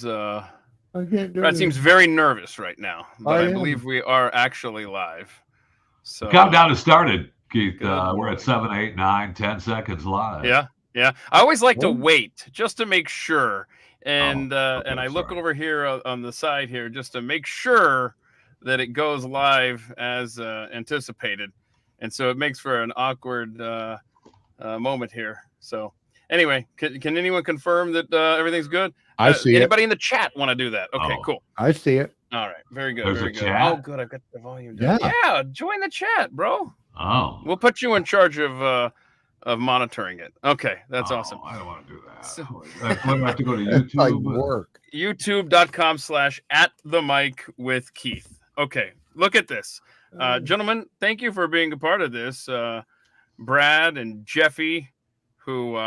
I can't do Brad it. seems very nervous right now, but I I am. believe we are actually live. The So countdown has started, Keith. Good We're at 7, 8, 9, 10 seconds live. yeah, yeah. I always like to Oh. wait just to make sure, and okay, and I look sorry. over here on the side here just to make sure that it goes live as anticipated, and so it makes for an awkward moment here. So anyway, can anyone confirm that everything's good? I see it. Anybody in the chat want to do that? Okay, Oh. cool. I see it. All right, very good. There's very a good. chat? Oh, good. I've got the volume down. Yeah. Yeah, join the chat, bro. Oh. We'll put you in charge of monitoring it. Okay, that's awesome. I don't want to do that. So- What do I have to go to That's like YouTube? work. YouTube.com/@themike with Keith. Okay, look at this. Gentlemen, thank you for being a part of this. Brad and Jeffy, who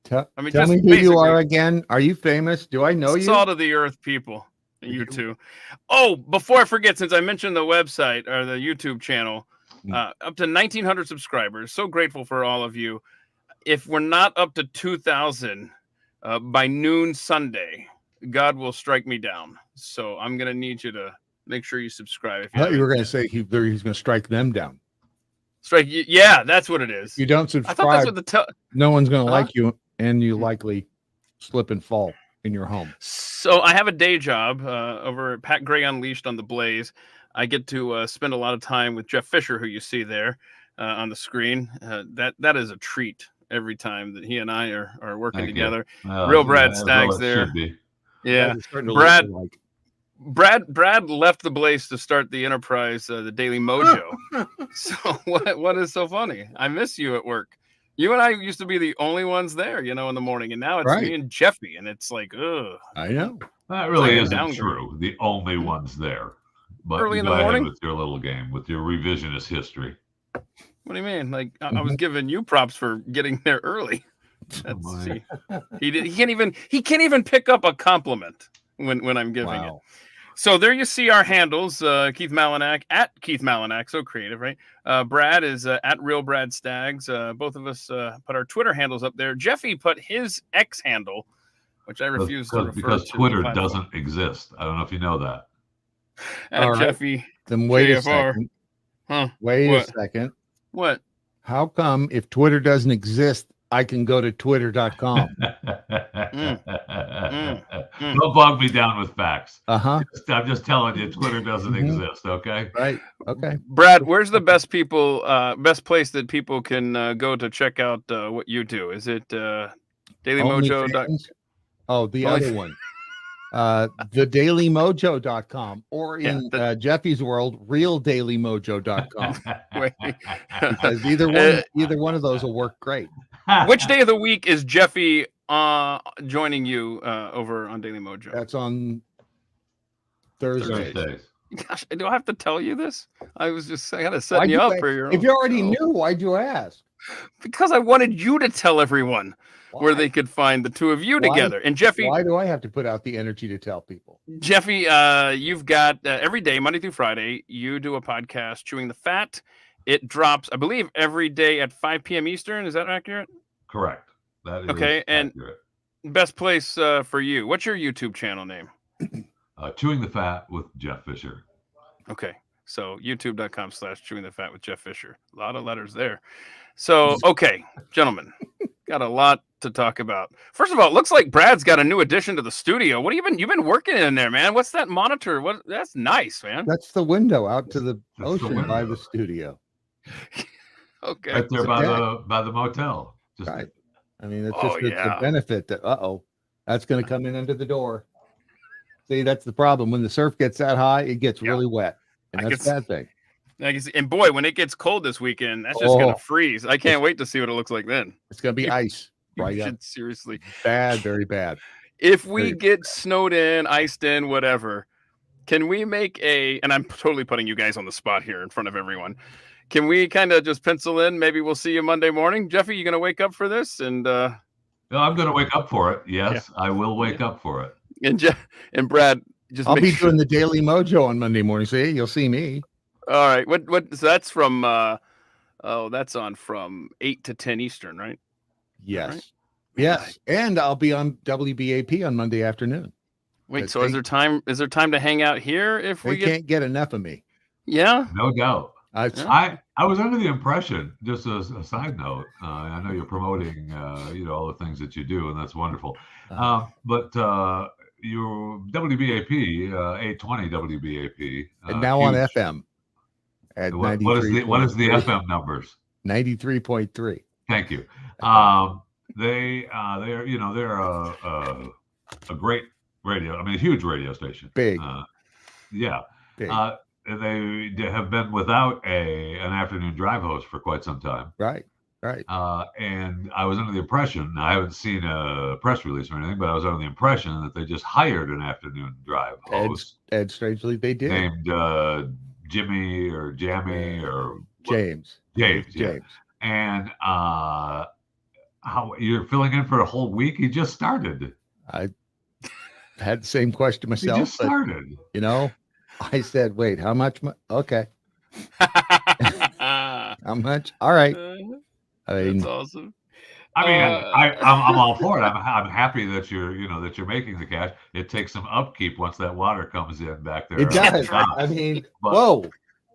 Tell I mean, tell just me who you are basically- again. Are you famous? Do I know you? salt of the earth people. You two. Oh, before I forget, since I mentioned the website or the YouTube channel, up to 1,900 subscribers. So grateful for all of you. If we're not up to 2,000 by noon Sunday, God will strike me down. So I'm gonna need you to make sure you subscribe. If I thought you were haven't going to say he's going to strike them down. strike, yeah, that's what it is. If you don't I thought that's subscribe, what the no one's going to Huh? like you, and you likely slip and fall in your home. So I have a day job over at Pat Gray Unleashed on the Blaze. I get to spend a lot of time with Jeff Fisher, who you see there on the screen. That is a treat every time that he and I are working Thank you. together. Well, Real Brad as Staggs it there. should be. Yeah, It's starting to Brad- look like Brad left the Blaze to start the Enterprise, the Daily Mojo. So what is so funny? I miss you at work. You and I used to be the only ones there, in the morning, and now it's Right. me and Jeffy, and it's like, ugh. I know. That really like a isn't downgrade. true. The only ones there. But Early you in go the ahead morning? with your little game, with your revisionist history. What do you mean? Like I was giving you props for getting there early. Let's my. see. He can't even pick up a compliment when I'm giving it. Wow. So there you see our handles. Keith Malinak at Keith Malinak, so creative, right? Brad is at Real Brad Staggs. Both of us put our Twitter handles up there. Jeffy put his X handle, which I refuse to refer Because to. Twitter the platform. doesn't exist. I don't know if you know that. At All right. Jeffy. Then wait a JFR. second. Huh? Wait What? a second. What? How come if Twitter doesn't exist, I can go to twitter.com? Don't bog me down with facts. Uh-huh. I'm just telling you, Twitter doesn't Mhm. exist. Okay. Right. Okay. Brad, where's the best place that people can go to check out what you do? Is it dailymojo.com? OnlyFans? Oh, the Only- other one. thedailymojo.com, or Yeah, in Jeffy's world, realdailymojo.com. Wait. Because either one of those will work great. Which day of the week is Jeffy joining you over on Daily Mojo? That's on Thursday. Thursdays. Gosh, do I have to tell you this? I was just kind of Why'd setting you you up a- for your If own you already show. knew, why'd you ask? Because I wanted you to tell everyone where Why? they could find the two of you Why? together. And Jeffy, Why do I have to put out the energy to tell people? you've got every day, Monday through Friday, you do a podcast, Chewing the Fat. It drops, I believe, every day at 5 p.m. Eastern. Is that accurate? Correct. That is Okay, and- accurate. Best place for you. What's your YouTube channel name? Chewing the Fat with Jeff Fisher. Okay. So youtube.com/chewing the fat with Jeff Fisher. A lot of letters there. So, okay, gentlemen, got a lot to talk about. First of all, it looks like Brad's got a new addition to the studio. What have you've been working in there, man? What's that monitor? That's nice, man. That's the window out to the That's the ocean by window. the studio. Okay. Right there It's a by deck. the motel. Just Right. I mean, it's Oh, just it's yeah. a benefit that that's going to come in under the door. See, that's the problem. When the surf gets that high, it gets Yeah. really wet, and I that's can a bad thing. I can see, and boy, when it gets cold this weekend, that's just gonna Oh. freeze. I can't wait to see what it looks like then. It's going to be You- ice. You Right. should seriously. Bad, very bad. If we Very- get snowed in, iced in, whatever, can we make and I'm totally putting you guys on the spot here in front of everyone. Can we kind of just pencil in? Maybe we'll see you Monday morning. Jeffy, you gonna wake up for this? And No, I'm going to wake up for it. Yes, I will wake up for it. and Brad, just I'll make be sure. doing the Daily Mojo on Monday morning. See, you'll see me. All right. What? So that's from. That's on from 8 to 10 Eastern, right? Yes. Right. Yes. And I'll be on WBAP on Monday afternoon. Wait, But so is there time? Is there time to hang out here if They we get? can't get enough of me. Yeah. No doubt. Yeah. I was under the impression, just as a side note, I know you're promoting, all the things that you do, and that's wonderful. But your WBAP, 820 WBAP, and now on huge. FM at What is the 93.3. FM numbers? 93.3. Thank you. They're a great radio. I mean, a huge radio station. Big. Yeah. Big. And they have been without an afternoon drive host for quite some time. Right. And I was under the impression, I haven't seen a press release or anything, but I was under the impression that they just hired an afternoon drive host. Ed, strangely, they did. Named Jimmy or Jammy or James. Yeah. And how you're filling in for a whole week? He just started. I had the same question myself. He just started. I said, wait, how much? Okay. How much? All right. I mean, That's awesome. I mean, I'm all for it. I'm happy that you're making the cash. It takes some upkeep once that water comes in back there. it does. I mean, whoa.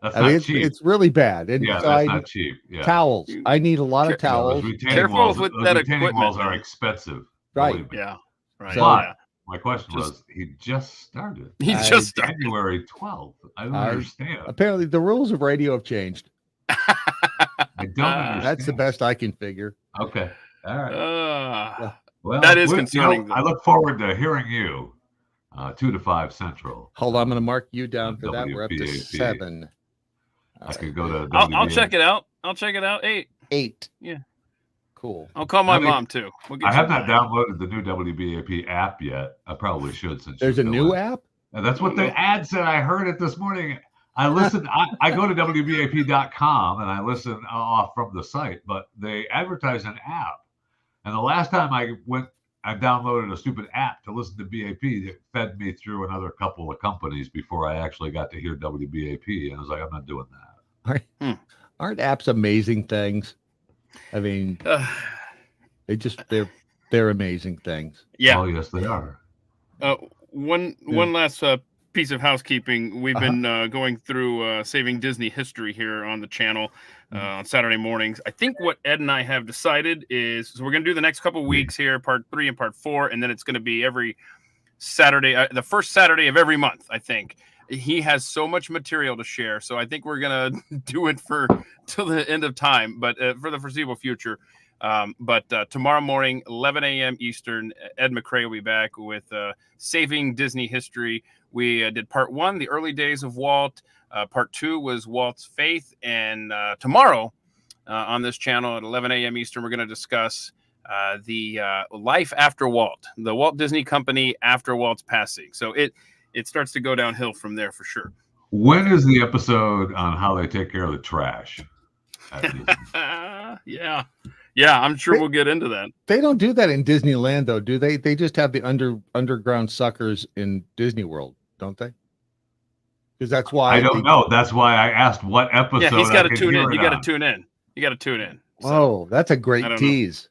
That's not cheap. It's really bad. And Yeah, so that's not cheap. Yeah. Towels. I need a lot of towels. Careful with that retaining walls equipment. are expensive. Right. Yeah. Right. But my question was, he just started. He just started. January 12th. I don't understand. Apparently, the rules of radio have changed. I don't understand. That's the best I can figure. Okay. All right. Well, that is concerning. I look forward to hearing you 2 to 5 Central. Hold on, I'm going to mark you down for that. We're up to WBAP. 7. I could go to I'll check it out. 8. Yeah. Cool. I'll call my mom too. I have not downloaded the new WBAP app yet. I probably should, since there's a new app. And that's what the ad said. I heard it this morning. I listened. I go to WBAP.com and I listen off from the site, but they advertise an app. And the last time I downloaded a stupid app to listen to BAP that fed me through another couple of companies before I actually got to hear WBAP. And I was like, I'm not doing that. Aren't apps amazing things? I mean, they're amazing things. Yeah. Oh, yes, they are. One last piece of housekeeping. We've been going through Saving Disney history here on the channel on Saturday mornings. I think what Ed and I have decided is, so we're going to do the next couple weeks here, part 3 and part 4, and then it's going to be every Saturday, the first Saturday of every month, I think. He has so much material to share, so I think we're going to do it till the end of time, but for the foreseeable future. But tomorrow morning, 11 a.m. Eastern, Ed McCrae will be back with Saving Disney History. We did part 1, the early days of Walt. Part 2 was Walt's faith. And tomorrow on this channel at 11 a.m. Eastern, we're going to discuss the life after Walt, the Walt Disney Company after Walt's passing. So it starts to go downhill from there for sure. When is the episode on how they take care of the trash? Yeah, I'm sure we'll get into that. They don't do that in Disneyland, though, do they? They just have the underground suckers in Disney World, don't they? Because that's why I don't know. That's why I asked what episode. Yeah, he's got to tune in. You got to tune in. So, oh, that's a great tease.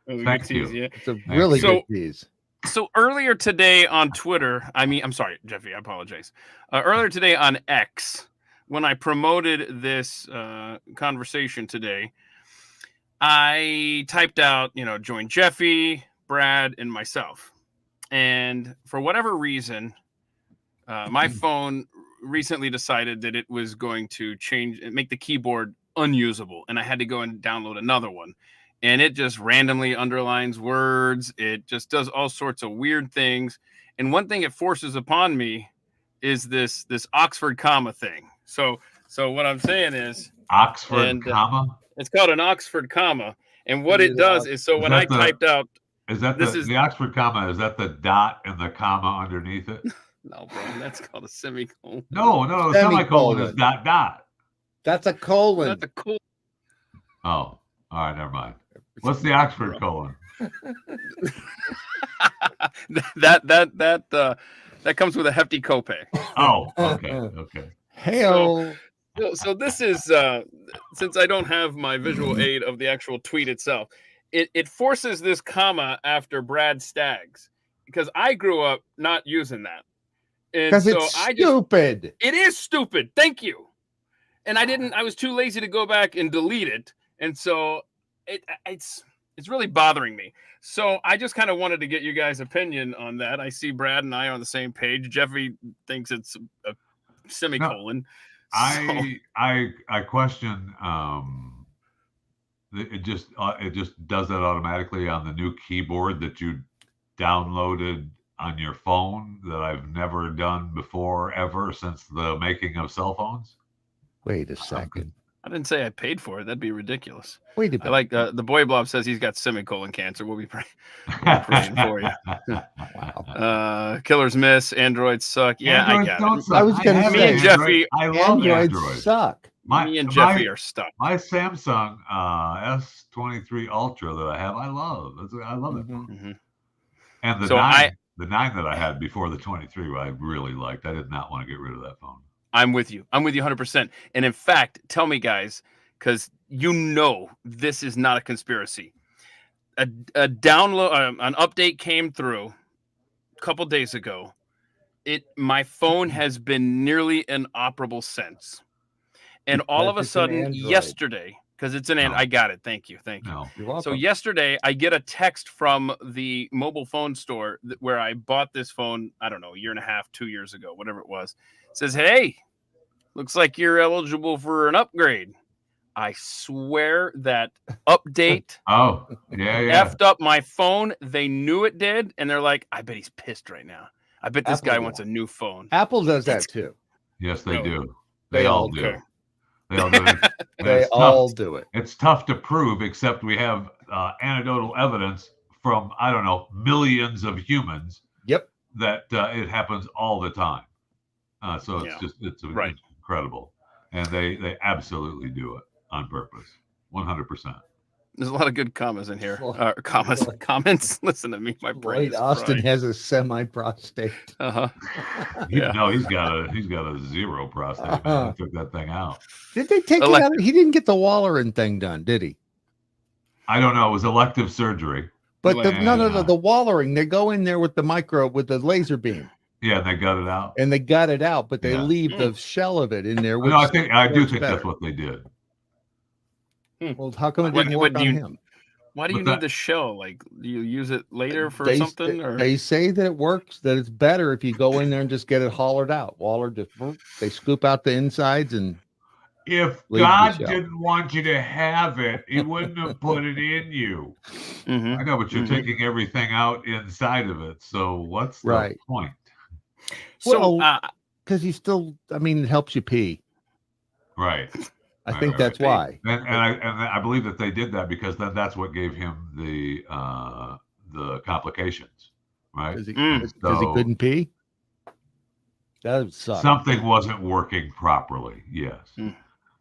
Thank you. Yeah. It's a really good tease. So earlier today on Twitter, I'm sorry, Jeffy, I apologize. Earlier today on X, when I promoted this conversation today, I typed out, join Jeffy, Brad, and myself. And for whatever reason, my phone recently decided that it was going to make the keyboard unusable. And I had to go and download another one. And it just randomly underlines words. It just does all sorts of weird things. And one thing it forces upon me is this Oxford comma thing. So what I'm saying is Oxford comma. It's called an Oxford comma. And what it does is, so when I typed out, is that the Oxford comma? Is that the dot and the comma underneath it? No, bro, that's called a semicolon. No, the semicolon is dot. That's a colon. That's a cool. Oh, all right, never mind. What's the Oxford colon? that comes with a hefty copay. Oh, okay. Hey-o. So this is since I don't have my visual aid of the actual tweet itself, it forces this comma after Brad Staggs, because I grew up not using that. And Because so it's stupid. it is stupid. Thank you. And I was too lazy to go back and delete it. And so it's really bothering me. So I just kind of wanted to get you guys' opinion on that. I see Brad and I are on the same page. Jeffy thinks it's a semicolon. I question it just does that automatically on the new keyboard that you downloaded on your phone that I've never done before ever since the making of cell phones. Wait a second. I didn't say I paid for it. That'd be ridiculous. Wait a minute. I like the boy blob says he's got semicolon cancer. We'll be praying for you. Wow. Killers miss. Androids suck. Yeah, Androids I get don't it. suck. I was gonna have say, an Jeffy, I love Androids Android. suck. Me and Jeffy are stuck. My Samsung S23 Ultra that I have, I love. I love it. Mhm. Mm-hmm. And the So 9 that I had before the 23, I really liked. I did not want to get rid of that phone. I'm with you. I'm with you 100%. And in fact, tell me, guys, because this is not a conspiracy. A download, an update came through a couple days ago. My phone has been nearly inoperable since. And all of a Because it's an sudden, Android. yesterday, because it's an Android, No. I got it. Thank you. No. You're welcome. So yesterday, I get a text from the mobile phone store where I bought this phone, I don't know, a year and a half, 2 years ago, whatever it was. It says, hey, looks like you're eligible for an upgrade. I swear that update Oh, yeah. effed up my phone. They knew it did. And they're like, I bet he's pissed right now. I bet this Apple guy will. wants a new phone. Apple does that too. Yes, they No. do. They They all all do. do. They all do. And They it's all tough. do it. It's tough to prove, except we have anecdotal evidence from, I don't know, millions of humans Yep. that it happens all the time. So it's Yeah. it's Right. incredible. And they absolutely do it on purpose. 100%. There's a lot of good comments in here. Well, Comments. Listen to me. My brain Lloyd is Austin fried. has a semi-prostate. Uh-huh. No, he's got a zero prostate. Man. They took that thing out. Did they take it Elective. out? He didn't get the Wallerin thing done, did he? I don't know. It was elective surgery. But the Yeah. the Wallering, they go in there with the laser beam, Yeah, and they got it out. and they got it out, but they Yeah. leave the shell of it in there. Which No, I do works think better. that's what they did. Well, how come it What- didn't what work do on you- him? Why do you But need the shell? Like, do you use it later for They- something? Or They say that it works, that it's better if you go in there and just get it hollowed out. Waller just they scoop out the insides and If Leave the God shell. didn't want you to have it, He wouldn't have put it in you. Mhm. I know, but you're Mhm. taking everything out inside of it. So what's the Right. point? So, Well, because you still, I mean, it helps you pee. Right. I Right, think right, that's right. why. And I believe that they did that because that's what gave him the complications. Right. Because he, Mm. 'cause he So- couldn't pee. That would suck. Something wasn't working properly. Yes. Mm.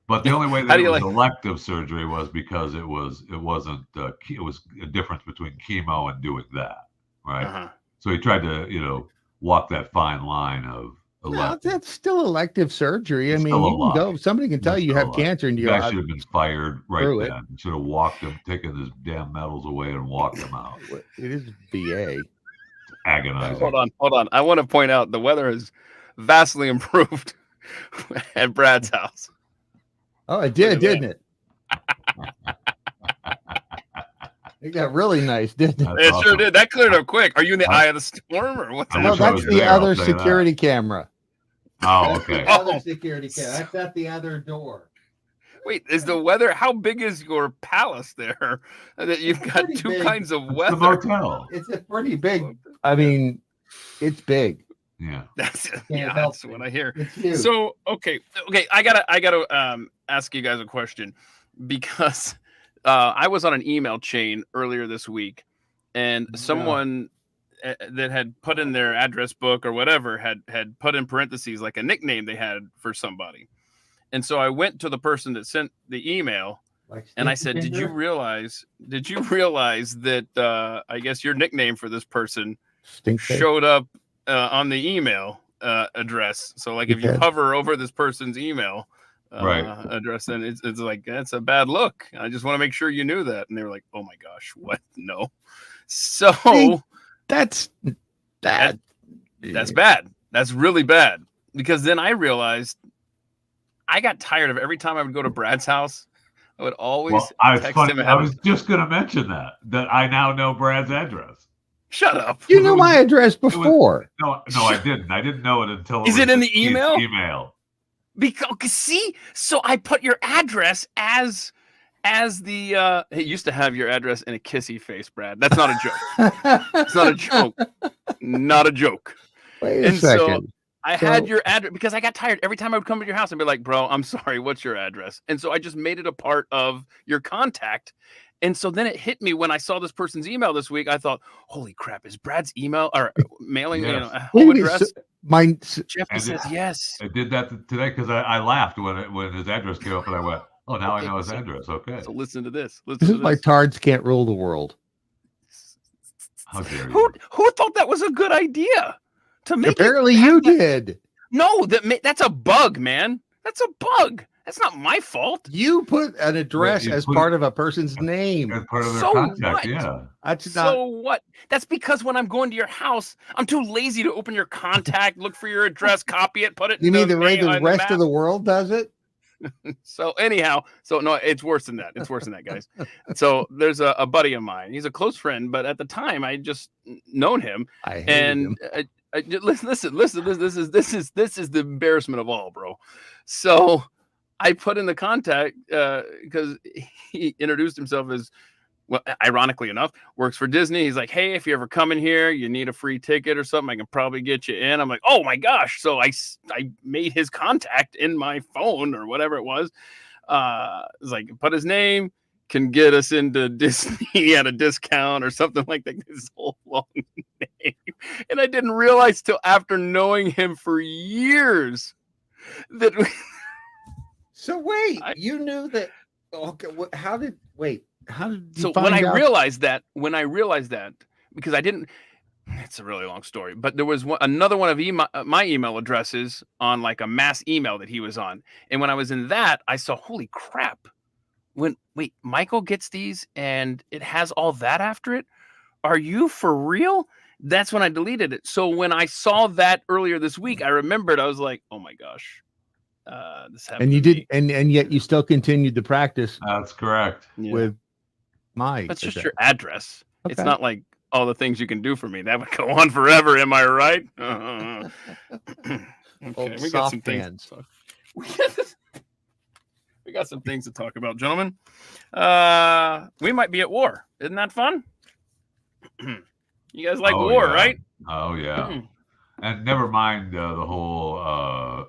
But the only way How that do it you was like- elective surgery was because it wasn't it was a difference between chemo and doing that, right? uh-huh. So he tried to walk that fine line of No, elective. that's still elective surgery. I It's mean, still you a can go. lie. Somebody can tell It's you still have a lie. cancer, and The you guy go, should have been fired right through it. then. He should have walked him, taken his damn medals away, and walked him out. it is VA. Agonizing. Hold on. I want to point out the weather has vastly improved at Brad's house. Oh, it Look did, at didn't it? It got really nice, didn't it? That's It sure awesome. did. That cleared up quick. Are you in the eye of the storm or what's I No, wish that? I that's was the there, I'll other tell you that. security camera. Oh, That's okay. the other security camera. That's at the other door. Wait, is the weather? How big is your palace there? That you've It's got pretty two big. kinds of It's the weather. motel. It's a pretty big. I mean, it's big. Yeah. That's help that's it. what I hear. It's huge. So okay, I gotta ask you guys a question because I was on an email chain earlier this week, and someone that had put in their address book or whatever had put in parentheses like a nickname they had for somebody, and so I went to the person that sent the email Like and I Stinky said, "Did you Finger? realize that I guess your nickname for this person Stink face? showed up on the email address. So like if you Okay. hover over this person's email Right. address, then it's like, that's a bad look. I just want to make sure you knew that." And they were like, "Oh my gosh, what? No." So See, That's That's bad. That's really bad. Because then I realized I got tired of every time I would go to Brad's house, I would always text him ahead I of was just going to mention that I now know Brad's address. Shut up. You knew my address before. No, I didn't. I didn't know it until Is it in the his email? Email. Because see, so I put your address as the it used to have your address in a kissy face, Brad. That's not a joke. It's not a joke. Not a joke. Wait a And second. so I had your address because I got tired. Every time I would come to your house and be like, bro, I'm sorry, what's your address? And so I just made it a part of your contact. And so then it hit me when I saw this person's email this week. I thought, holy crap, is Brad's email or mailing Yes. a home address? So Jeff says yes. I did that today because I laughed when his address came up and I went, oh, now I know his address. Okay. So listen to this. this Listen is to why this. tards can't rule the world. How dare you? Who thought that was a good idea? To make Apparently you did. No, that's a bug, man. That's a bug. That's not my fault. You put an address you as put part of a person's name. As part of their So contact, what? yeah. That's not. So what? That's because when I'm going to your house, I'm too lazy to open your contact, look for your address, copy it, put it. You in mean the way the on rest map. of the world does it? So anyhow, so no, it's worse than that. It's worse than that, guys. So there's a buddy of mine. He's a close friend, but at the time I just known him. I hated And him. listen. This is the embarrassment of all, bro. So I put in the contact because he introduced himself as, well, ironically enough, works for Disney. He's like, hey, if you ever come in here, you need a free ticket or something, I can probably get you in. I'm like, oh my gosh. So I made his contact in my phone or whatever it was. It's like, put his name, can get us into Disney at a discount or something like that. This whole long name. And I didn't realize till after knowing him for years that So wait, you knew that? Okay, how did you so find when I out? realized that, because I didn't, it's a really long story, but there was another one of my email addresses on like a mass email that he was on. And when I was in that, I saw, holy crap, wait, Michael gets these and it has all that after it. Are you for real? That's when I deleted it. So when I saw that earlier this week, I remembered, I was like, oh my gosh, this happened. And you to me. did, and yet you still continued to practice That's correct. Yeah. with my. That's just address. your address. It's Okay. not like all the things you can do for me. That would go on forever. Am I right? Old Okay, we got some soft things. hands. We got some things to talk about, gentlemen. We might be at war. Isn't that fun? You guys like Oh, war, yeah. right? Oh, yeah. Mm. And never mind the whole,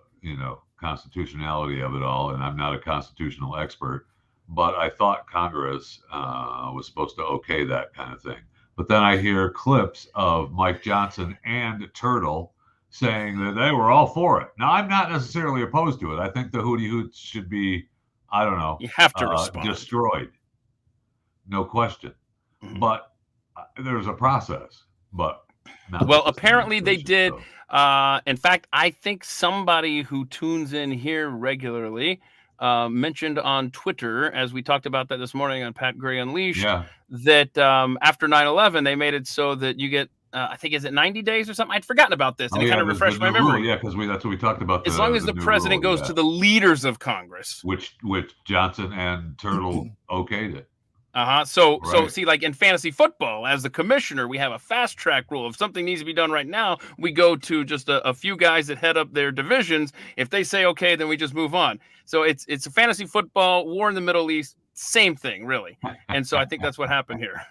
constitutionality of it all. And I'm not a constitutional expert, but I thought Congress was supposed to okay that kind of thing. But then I hear clips of Mike Johnson and Turtle saying that they were all for it. Now, I'm not necessarily opposed to it. I think the Hootie Hoots should be, I don't know, You have to respond. destroyed. No question. Mhm. But there's a process. But not Well, with this apparently they administration, did. so. In fact, I think somebody who tunes in here regularly mentioned on Twitter, as we talked about that this morning on Pat Gray Unleashed, Yeah. that after 9/11, they made it so that you get, I think, is it 90 days or something? I'd forgotten about this, and it kind of there's refreshed the my new rule. memory. Yeah, because that's what we talked about. As long as the new president rule, goes yeah. to the leaders of Congress. which Johnson and Turtle okayed it. So Right. see, like in fantasy football, as the commissioner, we have a fast track rule. If something needs to be done right now, we go to just a few guys that head up their divisions. If they say okay, then we just move on. So it's a fantasy football, war in the Middle East, same thing, really. And so I think that's what happened here.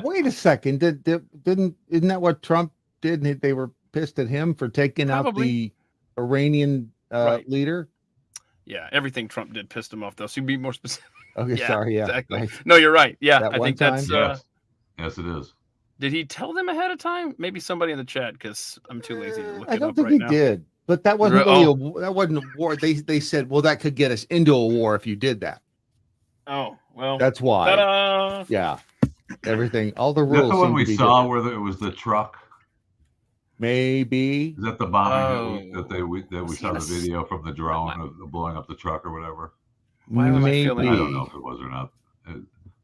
Wait a second. Isn't that what Trump did? They were pissed at him for taking out Probably. the Iranian Right. leader. Yeah, everything Trump did pissed him off, though. So you be more specific. Okay, Yeah, sorry. Yeah, exactly. right. No, you're right. Yeah, That I one think that's. time? Yes, it is. Did he tell them ahead of time? Maybe somebody in the chat, because I'm too lazy to look I it don't up think right he now. did. But that wasn't Re- really that wasn't a war. They said, well, that could get us into a war if you did that. Oh well. That's why. Ta-da! Yeah, everything, all the Is that rules. the one seem we to be saw different. where it was the truck? Maybe. Is that the bombing Oh. that we Was he saw in the a s- video from the drone of blowing up the truck or whatever? Why am I Maybe. feeling- I don't know if it was or not.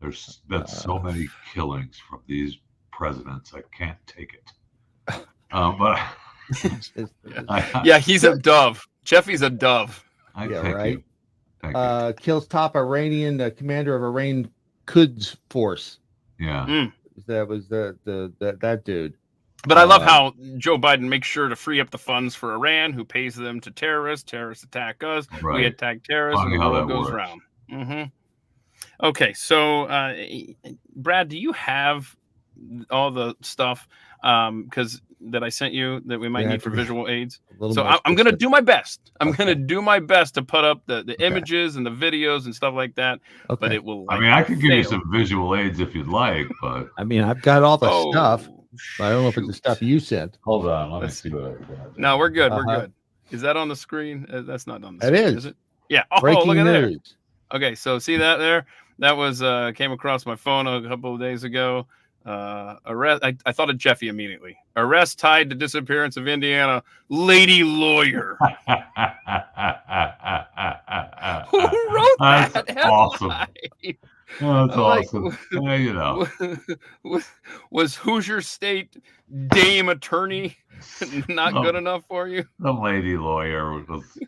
There's been so many killings from these presidents. I can't take it. But Yeah, he's a dove. Jeffy's a dove. Yeah, thank right. you. Thank you. Kills top Iranian commander of Iran Quds force. Yeah. That was that dude. But I love how Joe Biden makes sure to free up the funds for Iran, who pays them to terrorists. Terrorists attack us. Right. We attack terrorists, Funny and the how world that goes works. round. Okay, so Brad, do you have all the stuff because that I sent you that we might Yeah, need for visual aids? So more I'm going to specific. do my best. I'm Okay. going to do my best to put up the Okay. images and the videos and stuff like that. Okay. But it will. I mean, I could give you fail. some visual aids if you'd like, but I mean, I've got all the stuff, Oh, but I don't know if it's the stuff you sent. hold on. Let me Let's see what I got. No, we're good. We're Uh-huh. good. Is that on the screen? That's not on the It screen. is. It? Yeah. Oh, Breaking look at there. news. Okay, so see that there? That was came across my phone a couple of days ago. Arrest. I thought of Jeffy immediately. Arrest tied to disappearance of Indiana lady lawyer. Who wrote That's that? awesome. headline? Oh, that's I'm like, awesome. Yeah, you know. Was Hoosier State Dame attorney not Oh. good enough for you? Some lady lawyer was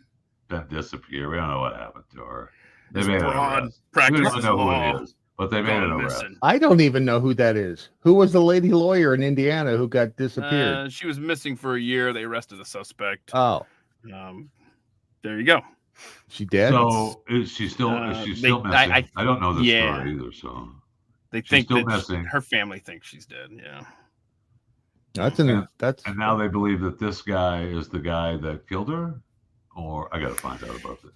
been disappeared. We don't know what happened to her. They This made an broad arrest. We practices don't know law. who it is, but they made an Gone arrest. missing. I don't even know who that is. Who was the lady lawyer in Indiana who got disappeared? She was missing for a year. They arrested the suspect. Oh, There you go. she dead? So is she still missing? I don't know this story either. So They she's think still that missing. her family thinks she's dead. Yeah. that's And now they believe that this guy is the guy that killed her. Or I got to find out about this.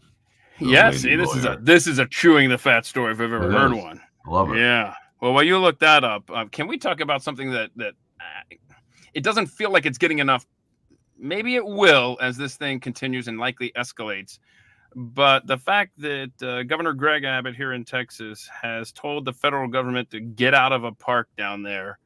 Yeah. lady See, lawyer. this is a chewing the fat story if I've ever It heard is. one. I love it. Yeah. Well, while you look that up, can we talk about something that it doesn't feel like it's getting enough? Maybe it will as this thing continues and likely escalates. But the fact that Governor Greg Abbott here in Texas has told the federal government to get out of a park down there,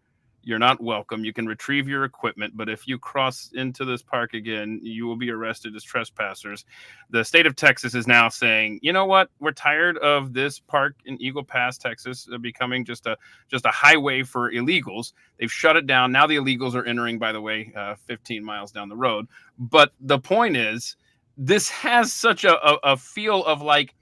you're not welcome. You can retrieve your equipment, but if you cross into this park again, you will be arrested as trespassers. The state of Texas is now saying, you know what? We're tired of this park in Eagle Pass, Texas, becoming just a highway for illegals. They've shut it down. Now the illegals are entering, by the way, 15 miles down the road. But the point is, this has such a feel of like,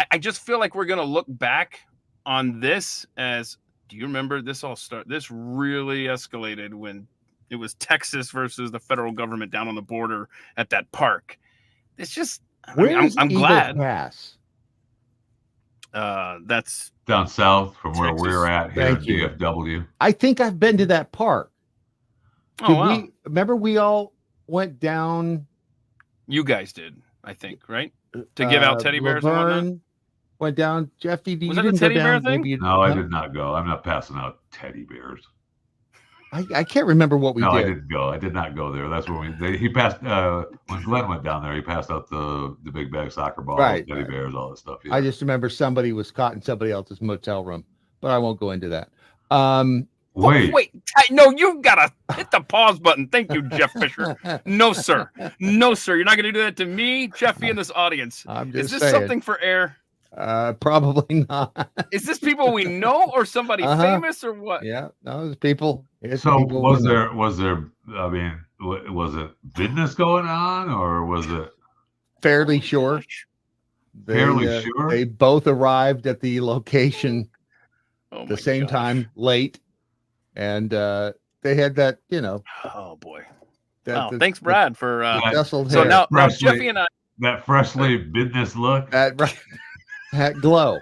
I just feel like we're going to look back on this as, do you remember this this really escalated when it was Texas versus the federal government down on the border at that park. It's just, I'm Eagle glad. Pass? That's Down south from where Texas. we're at here in Thank you. DFW. I think I've been to that park. oh wow. Remember we all went down You guys did, I think, right? To give out teddy bears and whatnot? Laverne went down. Jeffy, Was you that the didn't teddy go bear down. thing? Maybe No, I did not go. I'm not passing out teddy bears. I can't remember what we No, I did. didn't go. I did not go there. That's when he passed when Glenn went down there. He passed out the big bag soccer balls, Right, teddy right. bears, all that stuff. Yeah. I just remember somebody was caught in somebody else's motel room, but I won't go into that. Wait. No, you've got to hit the pause button. Thank you, Jeff Fisher. No, sir. No, sir. You're not going to do that to me, Jeffy, and this audience. I'm Is just this saying. something for air? Probably not. Is this people we know or somebody famous or what? Yeah, those people. It's So people was we know. there? I mean, was it business going on, or was it Fairly sure. fairly sure? They both arrived at the location Oh the my same gosh. time, late, and they had that, Oh boy. that Wow. Thanks, Brad, for That- Tousled so hair. now Freshly- Jeffy and I that freshly business look. that glow.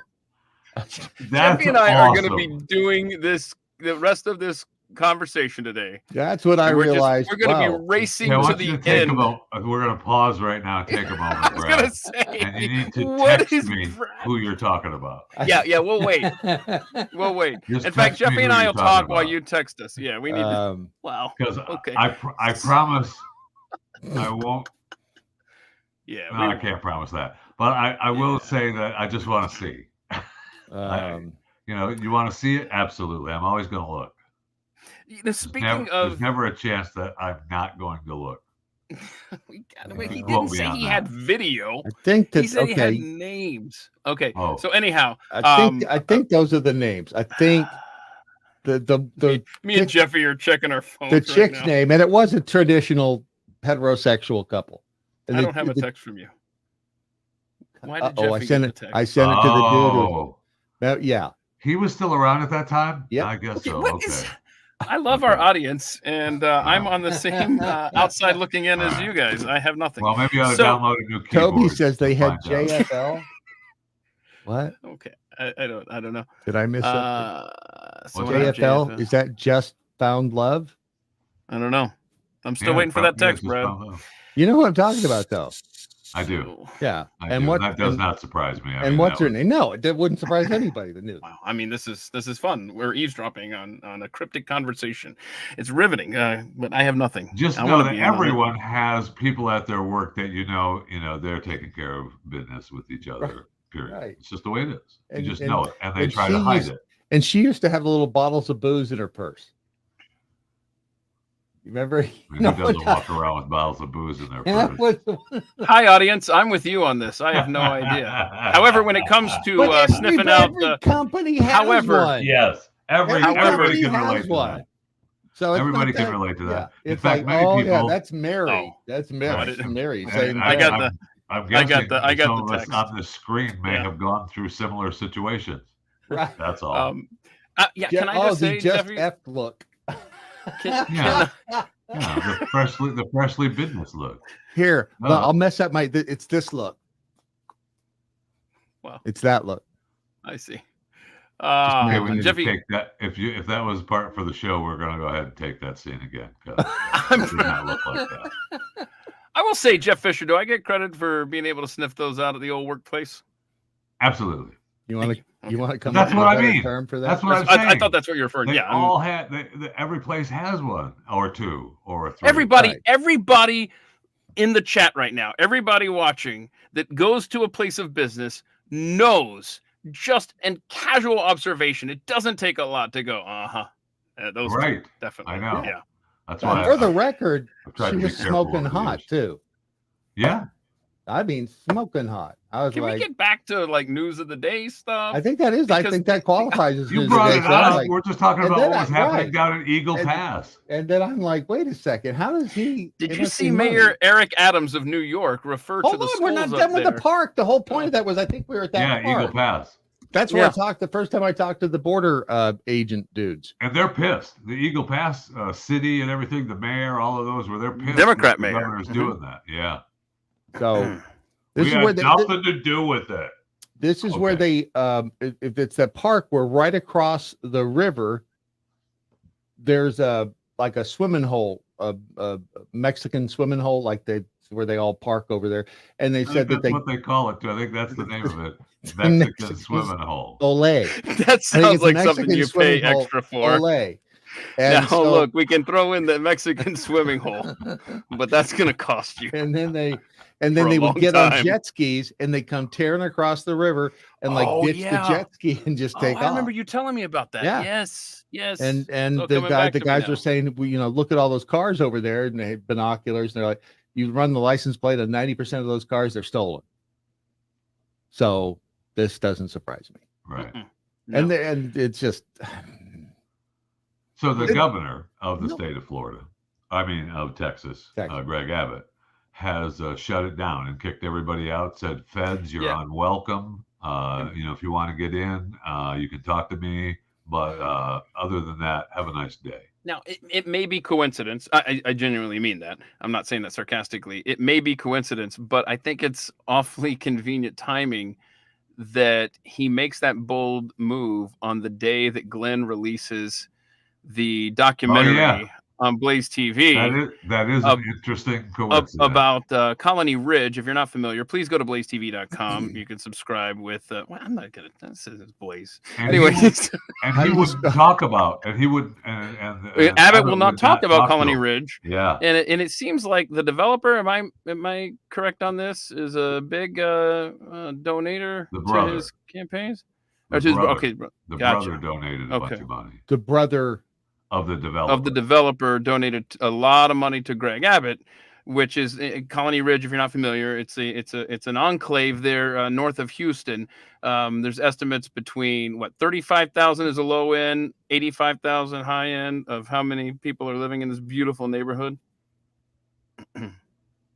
That's Jeffy and I are going to awesome. be doing the rest of this conversation today. That's what I We're realized. we're going to wow. be racing Yeah, I to want you the to take end. we're going to pause right now. Take a moment, I was Brad. going to say, And you need to what text is me Brad? who you're talking about. Yeah, we'll wait. We'll wait. Just In fact, text me Jeffy and who I you're will talking talk while about. you text us. Yeah, we need to. Wow. Because Okay. I promise I won't. Yeah. No, I can't promise that. But I will say that I just want to see. You want to see it? Absolutely. I'm always going to look. Speaking There's of, never a chance that I'm not going to look. he Well, didn't say beyond he that. had video. I think He that said he had okay. names. Okay. Oh. So anyhow, I think those are the names. I think Me and Jeffy are checking our phones. the chick's right now. name, and it was a traditional heterosexual couple. And I don't have a text from you. Why did I Jeffy sent get it. the text? I sent it to the dude. Oh, Yeah. he was still around at that time. Yep. I guess Okay, so. what Okay. is- I love our audience, and I'm on the same outside looking in as you guys. I have nothing. Well, maybe I ought to So- download a new keyboard. Toby says they to had find out. JFL. What? Okay, I don't know. Did I miss something? So What's what that? is JFL? Is that just found love? I don't know. I'm still Yeah, waiting for that yeah, text, just Brad. found out. You know what I'm talking about, though. I do. Yeah. I and do. what? That does and, not surprise me. I and mean, what's that her was- name? No, it wouldn't surprise anybody that knew. Wow. I mean, this is fun. We're eavesdropping on a cryptic conversation. It's riveting, but I have nothing. Just I know wanna that be in on it. everyone has people at their work that you know, they're taking care of business with each other. Right. Period. Right. It's just the way it is. And- You just and- know it, and they and try she to hide used- it. And she used to have the little bottles of booze in her purse. You remember? I mean, who doesn't walk around with bottles of booze in their That purse? was the one. Hi, audience. I'm with you on this. I have no idea. However, when it comes to But sniffing out every the company has however- one. yes, everybody company can has relate to one. that. So it's Everybody not can that- relate to that. Yeah. In It's fact, like, many oh people. yeah, that's Mary. Oh. That's Mary. Right. That's Mary. and Saying, I got that. the- I'm guessing I got some the of us text. on the screen may Yeah. have gone through similar situations. Right. That's all. Yeah. Yeah, Can I just say, the just Jeffrey? F look. Can, Yeah. Yeah, the freshly business look. Here, No. I'll mess up my. It's this look. Wow. It's that look. I see. Okay, we need Jeffy, to take that. If that was part for the show, we're going to go ahead and take that scene again. 'Cause it did not look like that. I will say, Jeff Fisher, do I get credit for being able to sniff those out at the old workplace? Absolutely. You want to? Okay. You want to come? That's up with what a I better mean. Term for that? That's what I'm I saying. thought that's what you're referring to. They Yeah. all had. Every place has one or two or three. Right. Everybody in the chat right now, everybody watching that goes to a place of business knows just in casual observation. It doesn't take a lot to go, those two, Right. definitely. I know. Yeah. That's And why. for the record, I've tried she to be was careful smoking over the hot years. too. Yeah. I mean, smoking hot. I was Can we like, get back to like news of the day stuff? I think that is. I because think that qualifies as You news brought today. it So I'm up. like- We're just talking and about then what was I- happening right. down at Eagle And- Pass. and then I'm like, wait a second. How does he? Did it you must see be money. Mayor Eric Adams of New York refer to Hold the on, schools we're not up done with there? the park. The whole point of that was I think we were at that Yeah, park. Eagle Pass. That's where Yeah. I talked the first time I talked to the border agent dudes. And they're pissed. The Eagle Pass city and everything, the mayor, all of those, where they're pissed. Democrat that mayor. The governor's Mhm. doing that. Yeah. So this we is had where nothing to do with it. this is where Okay. they if it's that park where right across the river there's a like a swimming hole, a Mexican swimming hole, like where they all park over there, and they I said think that that's they what they call it too. I think that's the name of it. Mexican Mexican swimming hole. Olay. That sounds it's a like something Mexican you pay swimming hole, extra for. Olay. And Now, so- look, we can throw in the Mexican swimming hole, but that's going to cost you. and then they For a would long get on time. jet skis and they come tearing across the river and like Oh, ditch yeah. the jet ski and just take I off. remember you telling me about that. Yeah. Yes. And So the coming back the to me guys now. were saying, well, look at all those cars over there, and they had binoculars, and they're like, you run the license plate on 90% of those cars, they're stolen. So this doesn't surprise me. Right. No. And it's just So the It- governor of the No. state of Florida, I mean of Texas, Texas. Greg Abbott, has shut it down and kicked everybody out. Said, "Feds, you're Yeah. unwelcome. If you want to get in, you can talk to me. But other than that, have a nice day." Now, it may be coincidence. I genuinely mean that. I'm not saying that sarcastically. It may be coincidence, but I think it's awfully convenient timing that he makes that bold move on the day that Glenn releases the documentary on Blaze TV. That is Ab- an interesting coincidence. About Colony Ridge. If you're not familiar, please go to blazetv.com. You can subscribe with well, I'm not gonna, this is Blaze And anyway. he would talk about, and he would, and Abbott will not would talk about to Colony him. Ridge. Yeah, And it seems like the developer, am I correct on this, is a big donator The to brother. his campaigns? The Or to his, brother. okay, the gotcha. brother donated a bunch Okay. of money the brother. of the developer. of the developer donated a lot of money to Greg Abbott, which is Colony Ridge. If you're not familiar, it's an enclave there north of Houston. There's estimates between 35,000 is a low end, 85,000 high end of how many people are living in this beautiful neighborhood.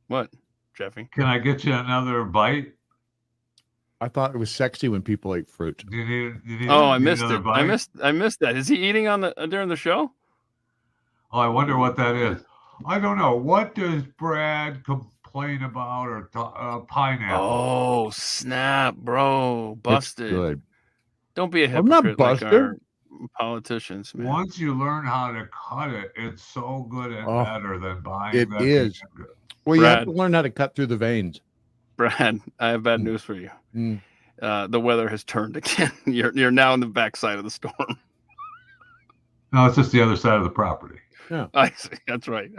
What, Jeffy? Can I get you another bite? I thought it was sexy when people ate fruit. Do you need Oh, I need missed another it. bite? I missed that. Is he eating on the during the show? Oh, I wonder what that is. I don't know. What does Brad complain about or pineapple? Oh, snap, bro. It's Busted. good. Don't be a I'm not hypocrite like busted. our politicians, man. Once you learn how to cut it, it's so good and Oh, better than buying it that is. thing. Well, you have Brad. to learn how to cut through the veins. Brad, I have bad news for you. Mm. The weather has turned again. You're now in the backside of the storm. No, it's just the other side of the property. I see. That's right.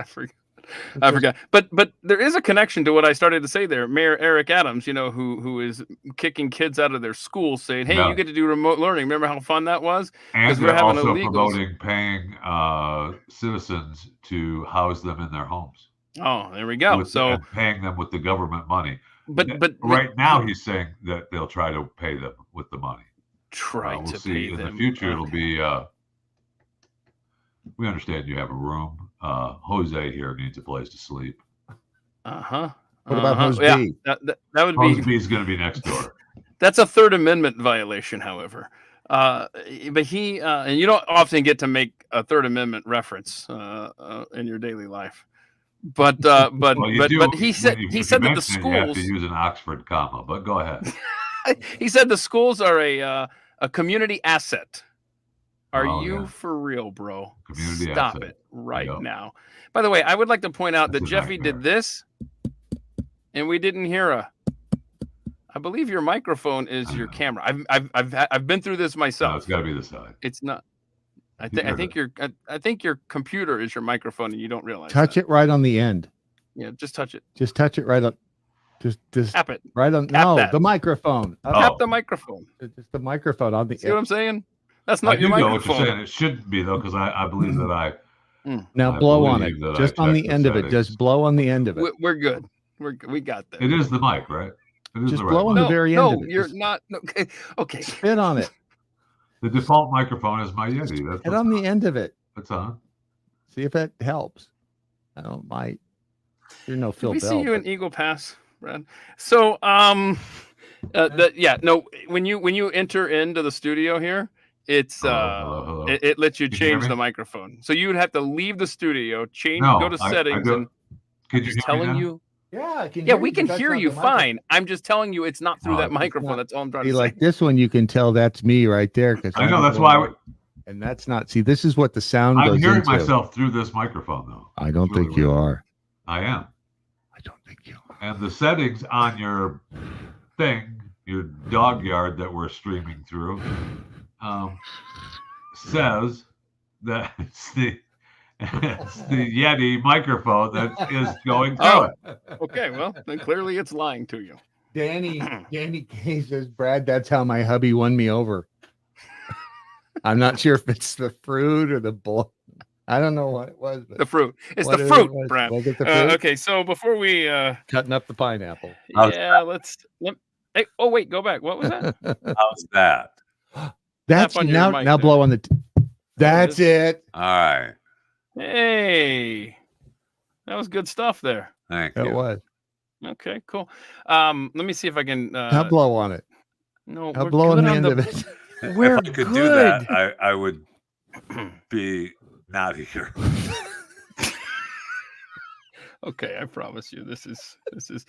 I forgot. But there is a connection to what I started to say there. Mayor Eric Adams, who is kicking kids out of their schools, saying, "Hey, Yeah. you get to do remote learning." Remember how fun that was? And we're they're having also illegals. promoting paying citizens to house them in their homes. Oh, there we go. And paying them with the government money. but Right now, he's saying that they'll try to pay them with the money. try We'll to see. pay In them. the future, it'll be. We understand you have a room. Jose here needs a place to sleep. Uh-huh. What about Hose Yeah, B? that would Jose be. B's going to be next door. That's a Third Amendment violation, however. But he and you don't often get to make a Third Amendment reference in your daily life. But Well, you do. but he said if he you said that the mention it, you have to schools. use an Oxford comma. But go ahead. He said the schools are a community asset. Are Oh, you yeah. for real, bro? Community Stop asset. it right Yep. now. By the way, I would like to point out That's that a Jeffy nightmare. did this, and we didn't hear a. I believe your microphone is I your know. camera. I've been through this No, myself. it's got to be the side. It's not. I You're think your computer is your microphone, and you don't realize. Touch it right on the end. Yeah, just touch it. Just touch it right on. Just Tap it. right on. Tap No, that. the microphone. Oh. Tap the microphone. Just the microphone on the See what end. I'm saying? That's I not your do know what you're microphone. saying. It shouldn't be though, because I believe that I Now I blow on it. believe that I Just on checked the the end of it. settings. Just blow on the end of it. We're good. We got that. It is the mic, right? It is Just the blow right on mic. the very end of it. You're Just not. Okay. Okay. spit on it. The default microphone is my Yeti. That's Hit on the end of it. That's on. See if that helps. I don't might. You're no Did Phil we Bell. see you but- in Eagle Pass, Brad? So, when you enter into the studio here, it's Hello. it lets you Can you hear change me? the microphone. So you would have to leave the studio, change, No, go to I settings, do- and Can I'm you just hear me telling now? you. Yeah, I can Yeah, hear we you, can but that's hear not you the microphone. fine. I'm just telling you it's not through No, that it's microphone. not. That's all I'm trying See, to say. like this one, you can tell that's me right there. Because I know that's why And that's not. See, this is what the sound I'm goes hearing into. myself through this microphone, though. I don't It's really think you weird. are. I am. I don't think you are. And the settings on your thing, your dog yard that we're streaming through, says that it's the Yeti microphone that is going through Oh. it. Okay, well, then clearly it's lying to you. Danny K says, Brad, that's how my hubby won me over. I'm not sure if it's the fruit or the bull. I don't know what it was. But The fruit. It's what the it fruit, was. Brad. Was it the fruit? Okay, so before we Cutting up the pineapple. hey, oh wait, go back. What was that? How's that? That's on your now. mic Now there. blow on the. That's it. All right. Hey, that was good stuff there. Thank That you. was. Okay, cool. Let me see if I can. Now blow on it. No, Now we're blow on good the end of it. We're if I could good. do that, I would be not here. Okay, I promise you, this is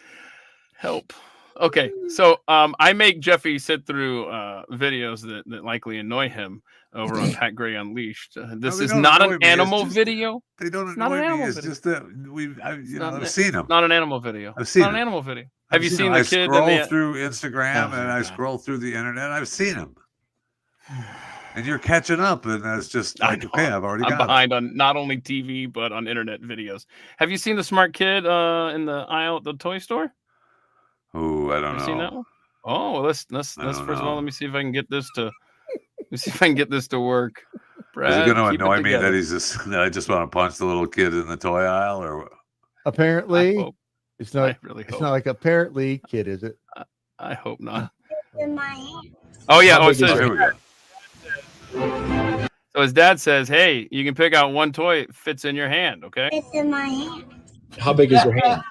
help. Okay, so I make Jeffy sit through videos that likely annoy him over on Pat Gray Unleashed. This they is don't not annoy an me, it's animal just- video. They don't It's not an annoy me. animal It's video. just that I've seen them. Not an animal video. I've seen not an it. animal video. Have you seen I the kid? scroll that through Instagram Oh, and my I God. scroll through the internet. I've seen them. And you're catching up, and that's just I like, know. okay, I've already I'm got it. behind on not only TV but on internet videos. Have you seen the smart kid in the aisle at the toy store? Oh, I don't Have know. you seen that one? Oh, well, let's I first don't of all, know. let me see if I can get this to work. Is Brad, it going to keep annoy me together. that I just want to punch the little kid in the toy aisle, or Apparently, hope. it's I not. really It's hope. not like apparently, kid, is it? I hope not. In my hand. Oh yeah. How Oh, it big is says, Here we go. so his dad says, "Hey, you can pick out one toy. It fits in your hand. Okay." It's in my hand. How big is your hand?